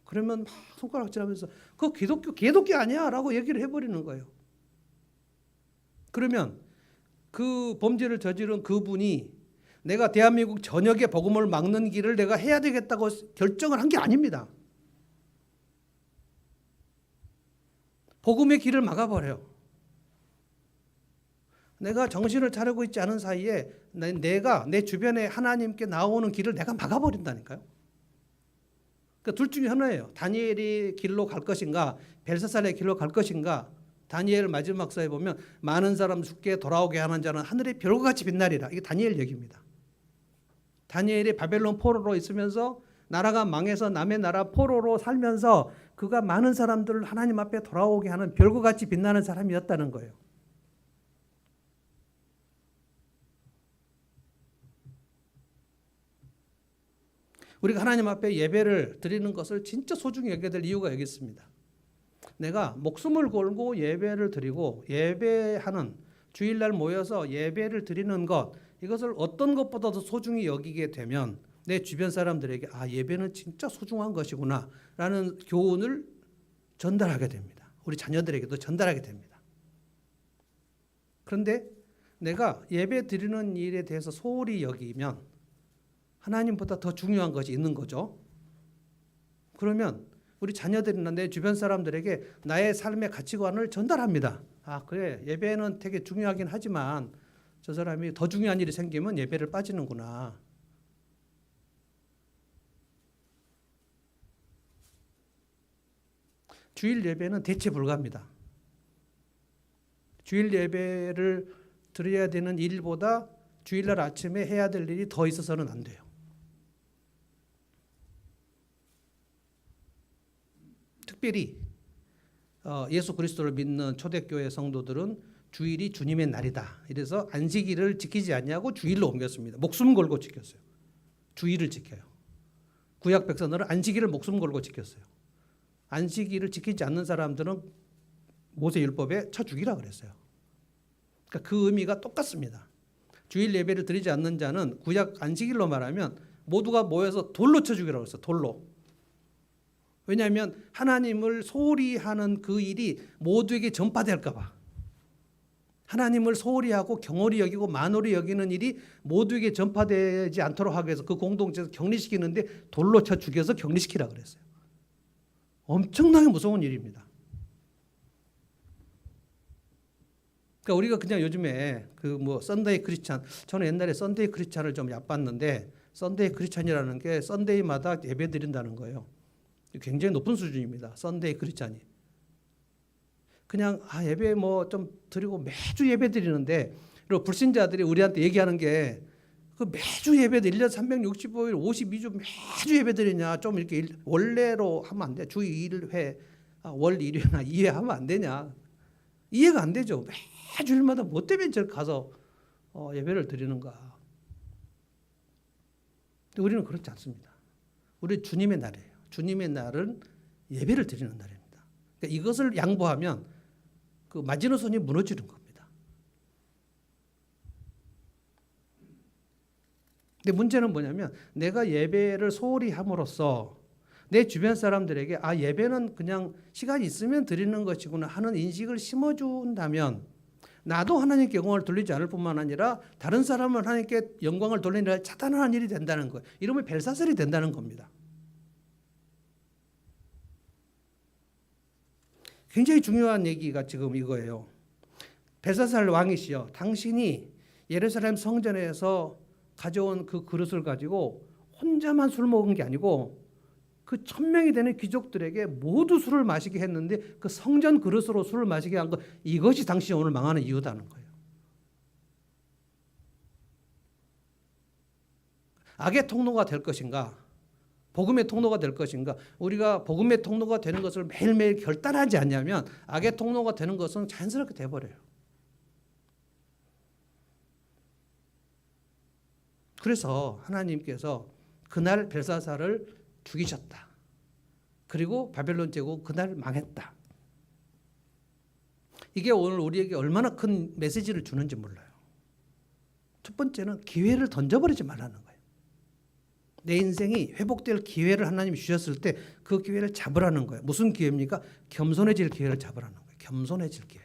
그러면 막 손가락질하면서 그거 기독교 아니야 라고 얘기를 해버리는 거예요. 그러면 그 범죄를 저지른 그분이 내가 대한민국 전역의 복음을 막는 길을 내가 해야 되겠다고 결정을 한 게 아닙니다. 복음의 길을 막아버려요. 내가 정신을 차리고 있지 않은 사이에 내가 내 주변에 하나님께 나오는 길을 내가 막아버린다니까요. 그러니까 둘 중에 하나예요. 다니엘이 길로 갈 것인가 벨사살의 길로 갈 것인가. 다니엘 마지막 서에 보면 많은 사람 죽게 돌아오게 하는 자는 하늘의 별과 같이 빛나리라. 이게 다니엘 얘기입니다. 다니엘이 바벨론 포로로 있으면서 나라가 망해서 남의 나라 포로로 살면서 그가 많은 사람들을 하나님 앞에 돌아오게 하는 별과 같이 빛나는 사람이었다는 거예요. 우리가 하나님 앞에 예배를 드리는 것을 진짜 소중히 여겨야 될 이유가 여기 있습니다. 내가 목숨을 걸고 예배를 드리고 예배하는 주일날 모여서 예배를 드리는 것, 이것을 어떤 것보다도 소중히 여기게 되면 내 주변 사람들에게 예배는 진짜 소중한 것이구나 라는 교훈을 전달하게 됩니다. 우리 자녀들에게도 전달하게 됩니다. 그런데 내가 예배 드리는 일에 대해서 소홀히 여기면 하나님보다 더 중요한 것이 있는 거죠. 그러면 우리 자녀들이나 내 주변 사람들에게 나의 삶의 가치관을 전달합니다. 그래, 예배는 되게 중요하긴 하지만 저 사람이 더 중요한 일이 생기면 예배를 빠지는구나. 주일 예배는 대체 불가합니다. 주일 예배를 드려야 되는 일보다 주일날 아침에 해야 될 일이 더 있어서는 안 돼요. 특별히 예수 그리스도를 믿는 초대교회 성도들은 주일이 주님의 날이다. 이래서 안식일을 지키지 않냐고 주일로 옮겼습니다. 목숨 걸고 지켰어요. 주일을 지켜요. 구약 백성들은 안식일을 목숨 걸고 지켰어요. 안식일을 지키지 않는 사람들은 모세율법에 쳐 죽이라 그랬어요. 그러니까 그 의미가 똑같습니다. 주일 예배를 드리지 않는 자는 구약 안식일로 말하면 모두가 모여서 돌로 쳐 죽이라고 했어요. 돌로. 왜냐하면 하나님을 소홀히 하는 그 일이 모두에게 전파될까 봐. 하나님을 소홀히 하고 경홀히 여기고 만홀히 여기는 일이 모두에게 전파되지 않도록 하기 위해서 그 공동체에서 격리시키는데 돌로 쳐 죽여서 격리시키라 그랬어요. 엄청나게 무서운 일입니다. 그러니까 우리가 그냥 요즘에 썬데이 크리스찬, 저는 옛날에 썬데이 크리스찬을 좀 얕봤는데 썬데이 크리스찬이라는 게 썬데이마다 예배 드린다는 거예요. 굉장히 높은 수준입니다. 썬데이 크리스찬이. 그냥 예배 좀 드리고 매주 예배 드리는데, 그리고 불신자들이 우리한테 얘기하는 게 그 매주 예배 1년 365일 52주 매주 예배 드리냐, 좀 이렇게 원래로 하면 안 돼. 주 1회 월 1회나 2회 하면 안 되냐. 이해가 안 되죠. 매주일마다 뭐 때문에 저를 가서 예배를 드리는가. 근데 우리는 그렇지 않습니다. 우리 주님의 날이에요. 주님의 날은 예배를 드리는 날입니다. 그러니까 이것을 양보하면 그 마지노선이 무너지는 겁니다. 근데 문제는 뭐냐면 내가 예배를 소홀히 함으로써 내 주변 사람들에게 예배는 그냥 시간이 있으면 드리는 것이구나 하는 인식을 심어준다면 나도 하나님께 영광을 돌리지 않을 뿐만 아니라 다른 사람은 하나님께 영광을 돌리는 일을 차단하는 일이 된다는 거예요. 이러면 벨사살이 된다는 겁니다. 굉장히 중요한 얘기가 지금 이거예요. 벨사살 왕이시여, 당신이 예루살렘 성전에서 가져온 그 그릇을 가지고 혼자만 술 먹은 게 아니고 그 1000명이 되는 귀족들에게 모두 술을 마시게 했는데 그 성전 그릇으로 술을 마시게 한 것, 이것이 당신이 오늘 망하는 이유다는 거예요. 악의 통로가 될 것인가, 복음의 통로가 될 것인가. 우리가 복음의 통로가 되는 것을 매일매일 결단하지 않냐면 악의 통로가 되는 것은 자연스럽게 돼버려요. 그래서 하나님께서 그날 벨사살을 죽이셨다. 그리고 바벨론 제국 그날 망했다. 이게 오늘 우리에게 얼마나 큰 메시지를 주는지 몰라요. 첫 번째는 기회를 던져버리지 말라는 거예요. 내 인생이 회복될 기회를 하나님이 주셨을 때 그 기회를 잡으라는 거예요. 무슨 기회입니까? 겸손해질 기회를 잡으라는 거예요. 겸손해질 기회.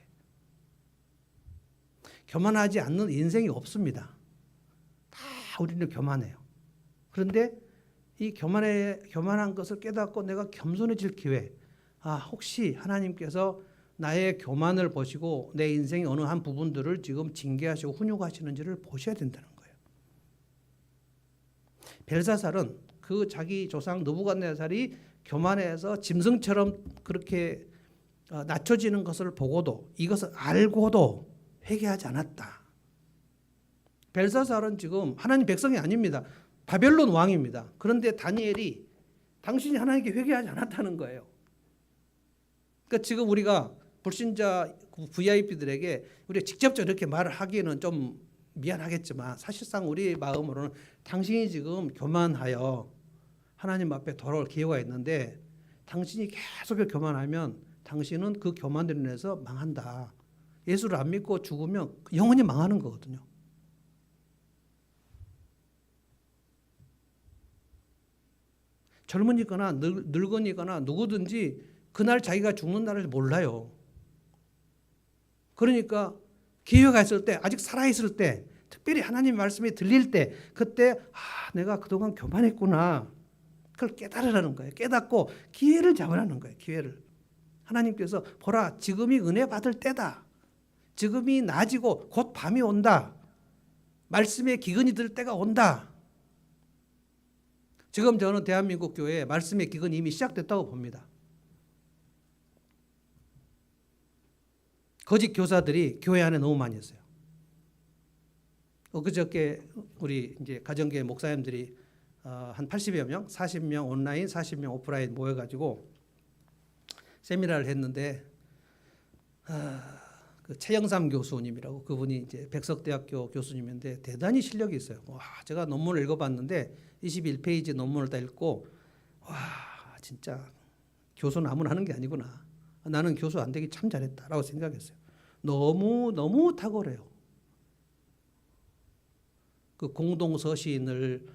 교만하지 않는 인생이 없습니다. 다 우리는 교만해요. 그런데 이 교만한 것을 깨닫고 내가 겸손해질 기회. 혹시 하나님께서 나의 교만을 보시고 내 인생의 어느 한 부분들을 지금 징계하시고 훈육하시는지를 보셔야 된다는 거예요. 벨사살은 그 자기 조상 느부갓네살이 교만해서 짐승처럼 그렇게 낮춰지는 것을 보고도, 이것을 알고도 회개하지 않았다. 벨사살은 지금 하나님 백성이 아닙니다. 바벨론 왕입니다. 그런데 다니엘이 당신이 하나님께 회개하지 않았다는 거예요. 그러니까 지금 우리가 불신자 VIP들에게 우리가 직접적으로 이렇게 말을 하기에는 좀 미안하겠지만 사실상 우리 마음으로는 당신이 지금 교만하여 하나님 앞에 돌아올 기회가 있는데 당신이 계속 교만하면 당신은 그 교만으로 인해서 망한다. 예수를 안 믿고 죽으면 영원히 망하는 거거든요. 젊은이거나 늙은이거나 누구든지 그날 자기가 죽는 날을 몰라요. 그러니까 기회가 있을 때, 아직 살아있을 때, 특별히 하나님 말씀이 들릴 때, 그때 내가 그동안 교만했구나. 그걸 깨달으라는 거예요. 깨닫고 기회를 잡으라는 거예요. 기회를. 하나님께서 보라, 지금이 은혜 받을 때다. 지금이 낮이고 곧 밤이 온다. 말씀의 기근이 들 때가 온다. 지금 저는 대한민국 교회에 말씀의 기근이 이미 시작됐다고 봅니다. 거짓 교사들이 교회 안에 너무 많이 있어요. 그저께 우리 이제 가정교회 목사님들이 한 80여 명, 40명 온라인, 40명 오프라인 모여가지고 세미나를 했는데 그 최영삼 교수님이라고 그분이 이제 백석대학교 교수님인데 대단히 실력이 있어요. 와, 제가 논문을 읽어봤는데 21페이지 논문을 다 읽고 와, 진짜 교수는 아무나 하는 게 아니구나. 나는 교수 안 되기 참 잘했다라고 생각했어요. 너무 탁월해요. 그 공동서신을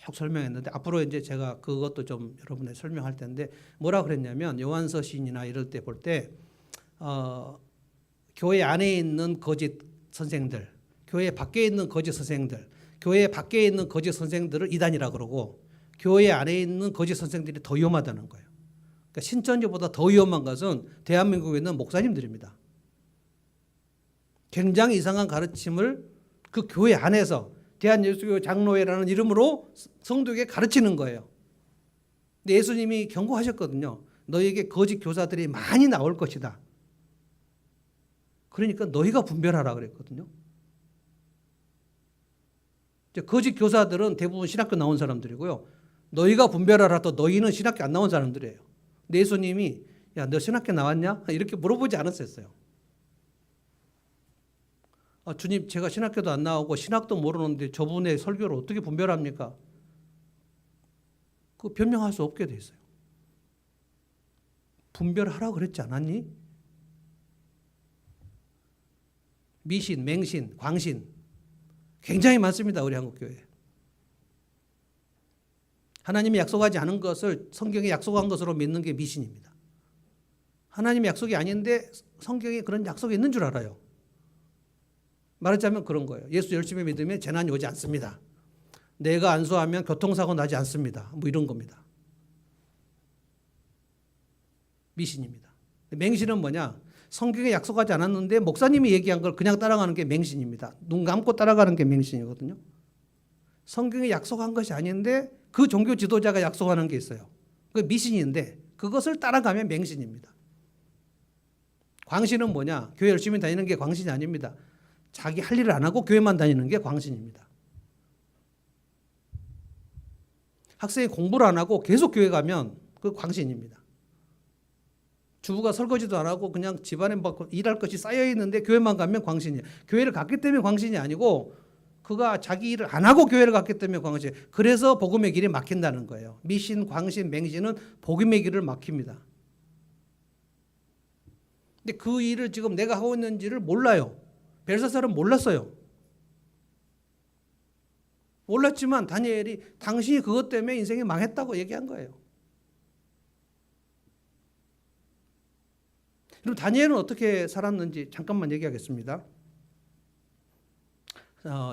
쭉 설명했는데 앞으로 이제 제가 그것도 좀 여러분에 설명할 텐데 뭐라 그랬냐면 요한서신이나 이럴 때 볼 때 교회 안에 있는 거짓 선생들, 교회 밖에 있는 거짓 선생들, 교회 밖에 있는 거짓 선생들을 이단이라 그러고 교회 안에 있는 거짓 선생들이 더 위험하다는 거예요. 그러니까 신천지보다 더 위험한 것은 대한민국에 있는 목사님들입니다. 굉장히 이상한 가르침을 그 교회 안에서 대한예수교 장로회라는 이름으로 성도에게 가르치는 거예요. 근데 예수님이 경고하셨거든요. 너에게 거짓 교사들이 많이 나올 것이다. 그러니까 너희가 분별하라 그랬거든요. 거짓 교사들은 대부분 신학교 나온 사람들이고요. 너희가 분별하라 또 너희는 신학교 안 나온 사람들이에요. 근데 예수님이 야, 너 신학교 나왔냐? 이렇게 물어보지 않았었어요. 주님, 제가 신학교도 안 나오고 신학도 모르는데 저분의 설교를 어떻게 분별합니까? 그 변명할 수 없게 돼 있어요. 분별하라고 그랬지 않았니? 미신, 맹신, 광신 굉장히 많습니다. 우리 한국교회에. 하나님이 약속하지 않은 것을 성경에 약속한 것으로 믿는 게 미신입니다. 하나님의 약속이 아닌데 성경에 그런 약속이 있는 줄 알아요. 말하자면 그런 거예요. 예수 열심히 믿으면 재난이 오지 않습니다. 내가 안수하면 교통사고 나지 않습니다. 뭐 이런 겁니다. 미신입니다. 맹신은 뭐냐? 성경에 약속하지 않았는데 목사님이 얘기한 걸 그냥 따라가는 게 맹신입니다. 눈 감고 따라가는 게 맹신이거든요. 성경에 약속한 것이 아닌데 그 종교 지도자가 약속하는 게 있어요. 그게 미신인데 그것을 따라가면 맹신입니다. 광신은 뭐냐? 교회 열심히 다니는 게 광신이 아닙니다. 자기 할 일을 안 하고 교회만 다니는 게 광신입니다. 학생이 공부를 안 하고 계속 교회 가면 그 광신입니다. 주부가 설거지도 안 하고 그냥 집안에 막 일할 것이 쌓여 있는데 교회만 가면 광신이에요. 교회를 갔기 때문에 광신이 아니고 그가 자기 일을 안 하고 교회를 갔기 때문에 광신이에요. 그래서 복음의 길이 막힌다는 거예요. 미신, 광신, 맹신은 복음의 길을 막힙니다. 근데 그 일을 지금 내가 하고 있는지를 몰라요. 벨사살은 몰랐어요. 몰랐지만 다니엘이 당신이 그것 때문에 인생이 망했다고 얘기한 거예요. 그럼 다니엘은 어떻게 살았는지 잠깐만 얘기하겠습니다.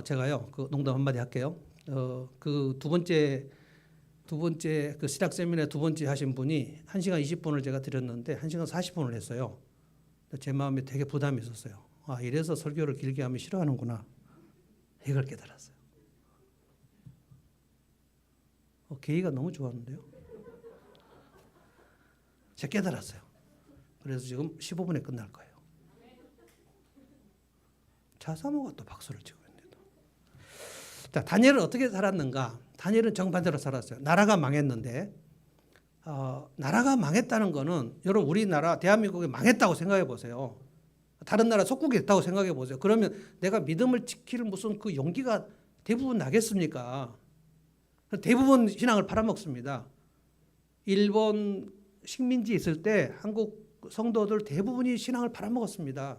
제가요, 그 농담 한마디 할게요. 그 두 번째 그 신학 세미나 두 번째 하신 분이 1시간 20분을 제가 드렸는데 1시간 40분을 했어요. 제 마음에 되게 부담이 있었어요. 이래서 설교를 길게 하면 싫어하는구나. 이걸 깨달았어요. 계기가 너무 좋았는데요. 제가 깨달았어요. 그래서 지금 15분에 끝날 거예요. 자사모가 또 박수를 치고 있네요. 자, 다니엘은 어떻게 살았는가? 다니엘은 정반대로 살았어요. 나라가 망했는데 나라가 망했다는 거는 여러분 우리나라 대한민국이 망했다고 생각해 보세요. 다른 나라 속국이 됐다고 생각해 보세요. 그러면 내가 믿음을 지킬 무슨 그 용기가 대부분 나겠습니까? 대부분 신앙을 팔아먹습니다. 일본 식민지 있을 때 한국 성도들 대부분이 신앙을 팔아먹었습니다.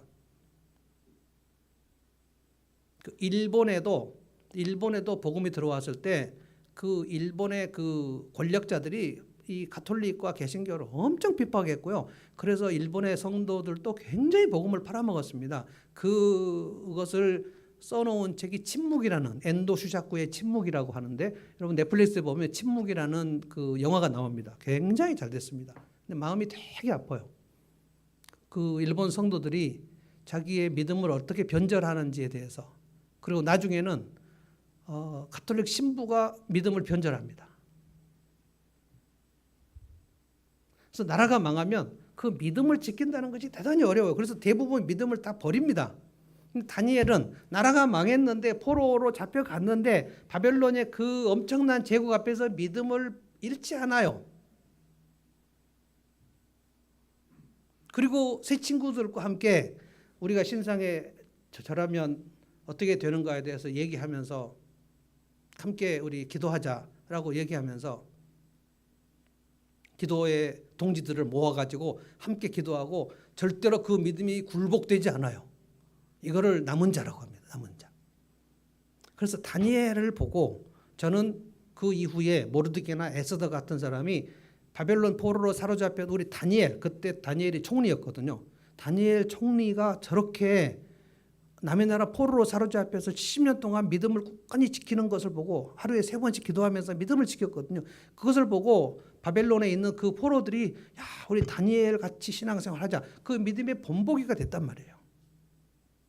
일본에도 복음이 들어왔을 때 그 일본의 그 권력자들이 이 가톨릭과 개신교를 엄청 핍박했고요. 그래서 일본의 성도들도 굉장히 복음을 팔아먹었습니다. 그것을 써놓은 책이 침묵이라는, 엔도 슈샤쿠의 침묵이라고 하는데, 여러분 넷플릭스에 보면 침묵이라는 그 영화가 나옵니다. 굉장히 잘 됐습니다. 근데 마음이 되게 아파요. 그 일본 성도들이 자기의 믿음을 어떻게 변절하는지에 대해서, 그리고 나중에는 가톨릭 신부가 믿음을 변절합니다. 그래서 나라가 망하면 그 믿음을 지킨다는 것이 대단히 어려워요. 그래서 대부분 믿음을 다 버립니다. 다니엘은 나라가 망했는데 포로로 잡혀갔는데 바벨론의 그 엄청난 제국 앞에서 믿음을 잃지 않아요. 그리고 새 친구들과 함께 우리가 신상에 저라면 어떻게 되는가에 대해서 얘기하면서 함께 우리 기도하자라고 얘기하면서 기도의 동지들을 모아가지고 함께 기도하고 절대로 그 믿음이 굴복되지 않아요. 이거를 남은 자라고 합니다. 남은 자. 그래서 다니엘을 보고 저는 그 이후에 모르드게나 에스더 같은 사람이 바벨론 포로로 사로잡힌 우리 다니엘, 그때 다니엘이 총리였거든요. 다니엘 총리가 저렇게 남의 나라 포로로 사로잡혀서 70년 동안 믿음을 굳건히 지키는 것을 보고 하루에 3번씩 기도하면서 믿음을 지켰거든요. 그것을 보고 바벨론에 있는 그 포로들이 야, 우리 다니엘 같이 신앙생활 하자. 그 믿음의 본보기가 됐단 말이에요.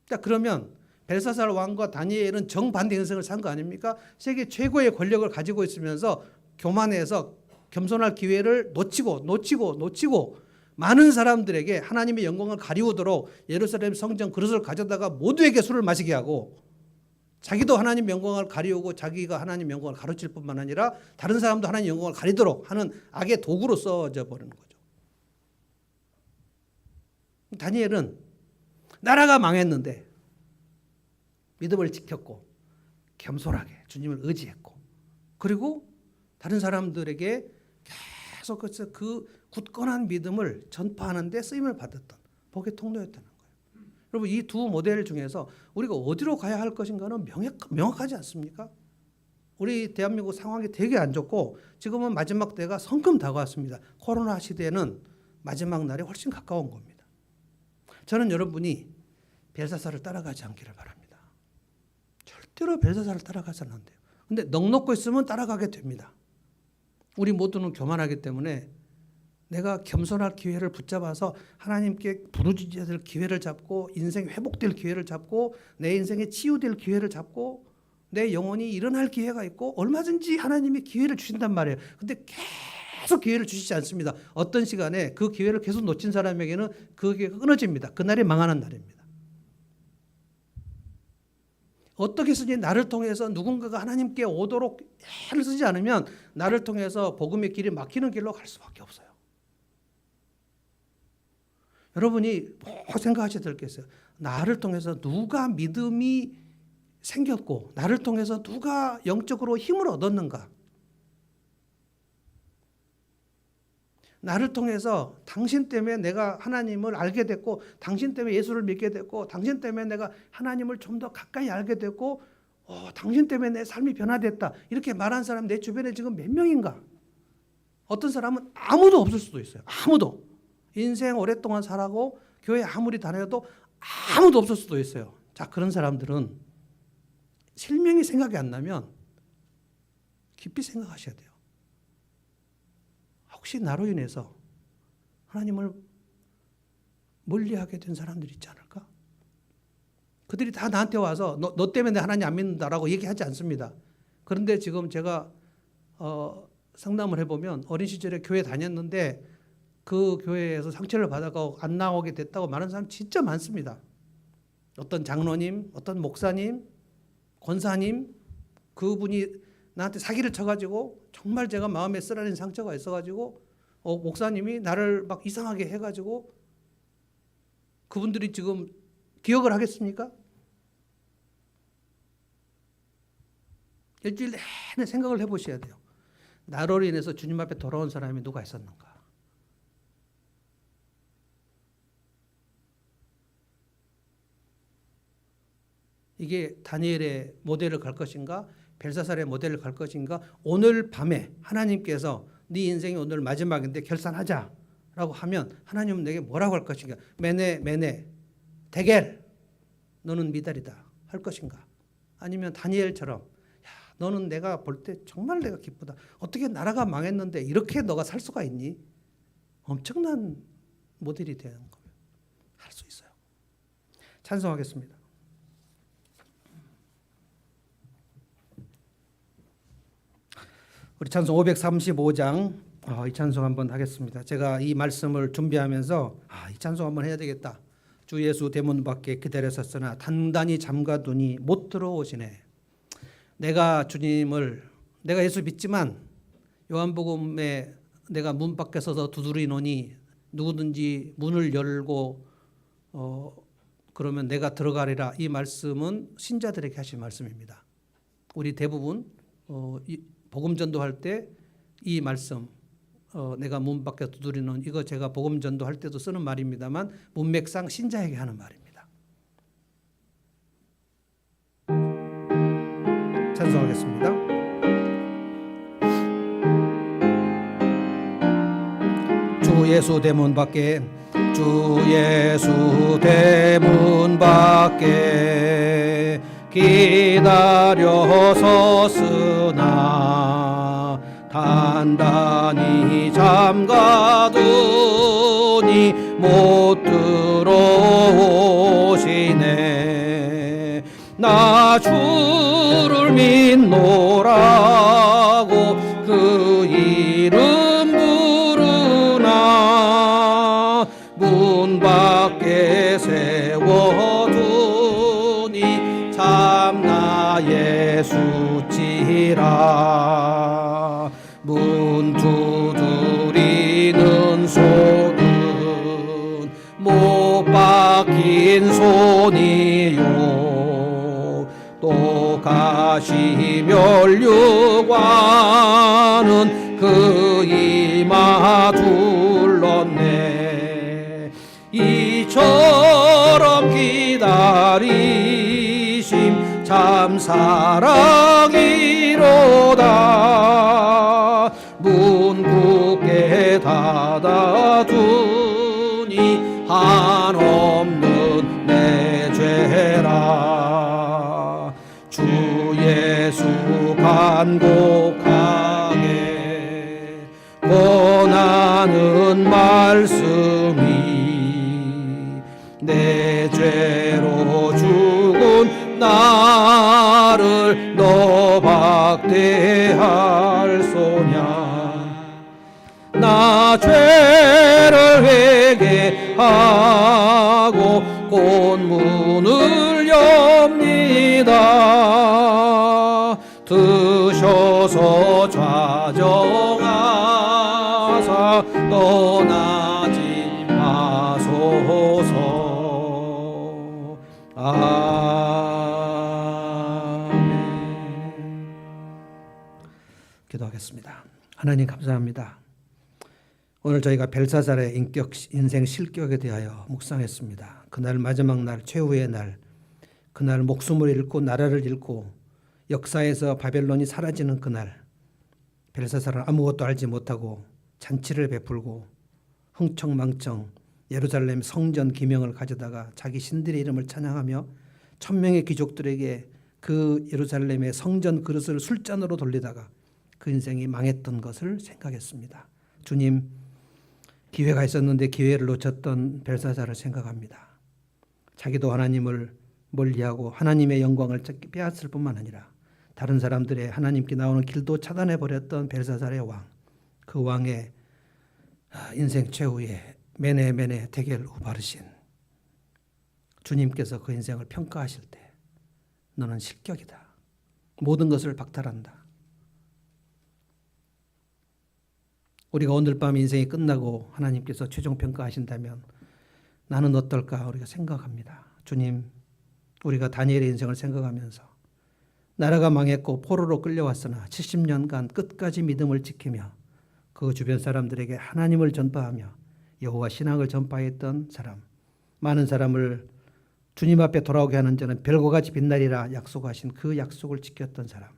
자, 그러면 벨사살 왕과 다니엘은 정반대 인생을 산 거 아닙니까? 세계 최고의 권력을 가지고 있으면서 교만해서 겸손할 기회를 놓치고 많은 사람들에게 하나님의 영광을 가리우도록 예루살렘 성전 그릇을 가져다가 모두에게 술을 마시게 하고 자기도 하나님 영광을 가리우고 자기가 하나님 영광을 가르칠 뿐만 아니라 다른 사람도 하나님 영광을 가리도록 하는 악의 도구로 써져 버리는 거죠. 다니엘은 나라가 망했는데 믿음을 지켰고 겸손하게 주님을 의지했고 그리고 다른 사람들에게 계속 그 굳건한 믿음을 전파하는 데 쓰임을 받았던 복의 통로였다는 거예요. 여러분 이 두 모델 중에서 우리가 어디로 가야 할 것인가는 명확하지 않습니까? 우리 대한민국 상황이 되게 안 좋고 지금은 마지막 때가 성큼 다가왔습니다. 코로나 시대에는 마지막 날이 훨씬 가까운 겁니다. 저는 여러분이 벨사살을 따라가지 않기를 바랍니다. 절대로 벨사살을 따라가서는 안 돼요. 근데 넉넉고 있으면 따라가게 됩니다. 우리 모두는 교만하기 때문에 내가 겸손할 기회를 붙잡아서 하나님께 부르짖어야 될 기회를 잡고 인생 회복될 기회를 잡고 내 인생에 치유될 기회를 잡고 내 영혼이 일어날 기회가 있고 얼마든지 하나님이 기회를 주신단 말이에요. 근데 계속 기회를 주시지 않습니다. 어떤 시간에 그 기회를 계속 놓친 사람에게는 그 기회가 끊어집니다. 그날이 망하는 날입니다. 어떻게 쓰지 나를 통해서 누군가가 하나님께 오도록 애를 쓰지 않으면 나를 통해서 복음의 길이 막히는 길로 갈 수밖에 없어요. 여러분이 뭐 생각하셔야 될 게 있어요. 나를 통해서 누가 믿음이 생겼고 나를 통해서 누가 영적으로 힘을 얻었는가. 나를 통해서 당신 때문에 내가 하나님을 알게 됐고 당신 때문에 예수를 믿게 됐고 당신 때문에 내가 하나님을 좀 더 가까이 알게 됐고 당신 때문에 내 삶이 변화됐다. 이렇게 말한 사람 내 주변에 지금 몇 명인가. 어떤 사람은 아무도 없을 수도 있어요. 아무도. 인생 오랫동안 살아고 교회 아무리 다녀도 아무도 없을 수도 있어요. 자, 그런 사람들은 실명이 생각이 안 나면 깊이 생각하셔야 돼요. 혹시 나로 인해서 하나님을 멀리하게 된 사람들이 있지 않을까? 그들이 다 나한테 와서 너 때문에 하나님 안 믿는다라고 얘기하지 않습니다. 그런데 지금 제가 상담을 해보면 어린 시절에 교회 다녔는데 그 교회에서 상처를 받아가고 안 나오게 됐다고 말하는 사람 진짜 많습니다. 어떤 장로님, 어떤 목사님, 권사님 그분이 나한테 사기를 쳐가지고 정말 제가 마음에 쓰라린 상처가 있어가지고 목사님이 나를 막 이상하게 해가지고 그분들이 지금 기억을 하겠습니까? 일주일 내내 생각을 해보셔야 돼요. 나로 인해서 주님 앞에 돌아온 사람이 누가 있었는가? 이게 다니엘의 모델을 갈 것인가? 벨사살의 모델을 갈 것인가? 오늘 밤에 하나님께서 네 인생이 오늘 마지막인데 결산하자라고 하면 하나님은 내게 뭐라고 할 것인가? 메네 데겔 너는 미달이다 할 것인가? 아니면 다니엘처럼 야, 너는 내가 볼 때 정말 내가 기쁘다. 어떻게 나라가 망했는데 이렇게 너가 살 수가 있니? 엄청난 모델이 되는 거예요. 할 수 있어요. 찬송하겠습니다. 우리 찬송 535장 이 찬송 한번 하겠습니다. 제가 이 말씀을 준비하면서 이 찬송 한번 해야 되겠다. 주 예수 대문 밖에 기다렸었으나 단단히 잠가두니 못 들어오시네. 내가 예수 믿지만 요한복음에 내가 문 밖에 서서 두드리노니 누구든지 문을 열고 그러면 내가 들어가리라. 이 말씀은 신자들에게 하신 말씀입니다. 우리 대부분 복음 전도할 때 이 말씀 내가 문 밖에 두드리는 이거 제가 복음 전도할 때도 쓰는 말입니다만 문맥상 신자에게 하는 말입니다. 찬송하겠습니다. 주 예수 대문 밖에 주 예수 대문 밖에 기다려 섰으나 단단히 잠가두니 못 들어오시네. 나 주를 믿노라고 그 이름 부르나 문 밖에 세워두니 참나 예수치라. 문 두드리는 손은 못 박힌 손이요 또 가시 멸류관은 그 이마 둘렀네. 이처럼 기다리심 참 사랑이로다. 문 굳게 닫아두니 한없는 내 죄라. 주 예수 간곡하게 권하는 말씀이 내 죄로 죽은 나를 너 박대할 소냐. 나 죄를 회개하고 곧 문을 엽니다. 드셔서 좌정하사 떠나지 마소서. 아멘. 기도하겠습니다. 하나님 감사합니다. 오늘 저희가 벨사살의 인생 실격에 대하여 묵상했습니다. 그날 마지막 날, 최후의 날, 그날 목숨을 잃고 나라를 잃고 역사에서 바벨론이 사라지는 그날, 벨사살은 아무것도 알지 못하고 잔치를 베풀고 흥청망청 예루살렘 성전 기명을 가져다가 자기 신들의 이름을 찬양하며 1000명의 귀족들에게 그 예루살렘의 성전 그릇을 술잔으로 돌리다가 그 인생이 망했던 것을 생각했습니다. 주님, 기회가 있었는데 기회를 놓쳤던 벨사살을 생각합니다. 자기도 하나님을 멀리하고 하나님의 영광을 빼앗을 뿐만 아니라 다른 사람들의 하나님께 나오는 길도 차단해버렸던 벨사살의 왕, 그 왕의 인생 최후의 메네 데겔 우바르신, 주님께서 그 인생을 평가하실 때 너는 실격이다. 모든 것을 박탈한다. 우리가 오늘 밤 인생이 끝나고 하나님께서 최종 평가하신다면 나는 어떨까 우리가 생각합니다. 주님, 우리가 다니엘의 인생을 생각하면서 나라가 망했고 포로로 끌려왔으나 70년간 끝까지 믿음을 지키며 그 주변 사람들에게 하나님을 전파하며 여호와 신앙을 전파했던 사람, 많은 사람을 주님 앞에 돌아오게 하는 자는 별과 같이 빛나리라 약속하신 그 약속을 지켰던 사람,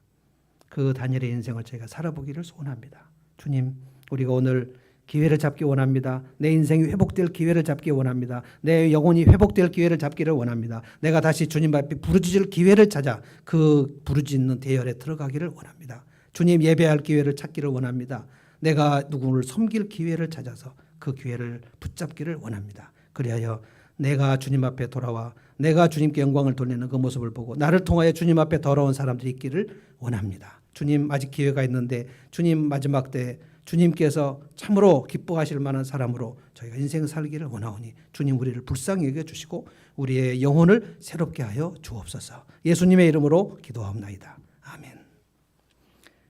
그 다니엘의 인생을 저희가 살아보기를 소원합니다. 주님, 우리가 오늘 기회를 잡기 원합니다. 내 인생이 회복될 기회를 잡기 원합니다. 내 영혼이 회복될 기회를 잡기를 원합니다. 내가 다시 주님 앞에 부르짖을 기회를 찾아 그 부르짖는 대열에 들어가기를 원합니다. 주님 예배할 기회를 찾기를 원합니다. 내가 누구를 섬길 기회를 찾아서 그 기회를 붙잡기를 원합니다. 그리하여 내가 주님 앞에 돌아와 내가 주님께 영광을 돌리는 그 모습을 보고 나를 통하여 주님 앞에 돌아온 사람들이 있기를 원합니다. 주님 아직 기회가 있는데 주님 마지막 때 주님께서 참으로 기뻐하실 만한 사람으로 저희가 인생 살기를 원하오니 주님 우리를 불쌍히 여겨주시고 우리의 영혼을 새롭게 하여 주옵소서. 예수님의 이름으로 기도하옵나이다. 아멘.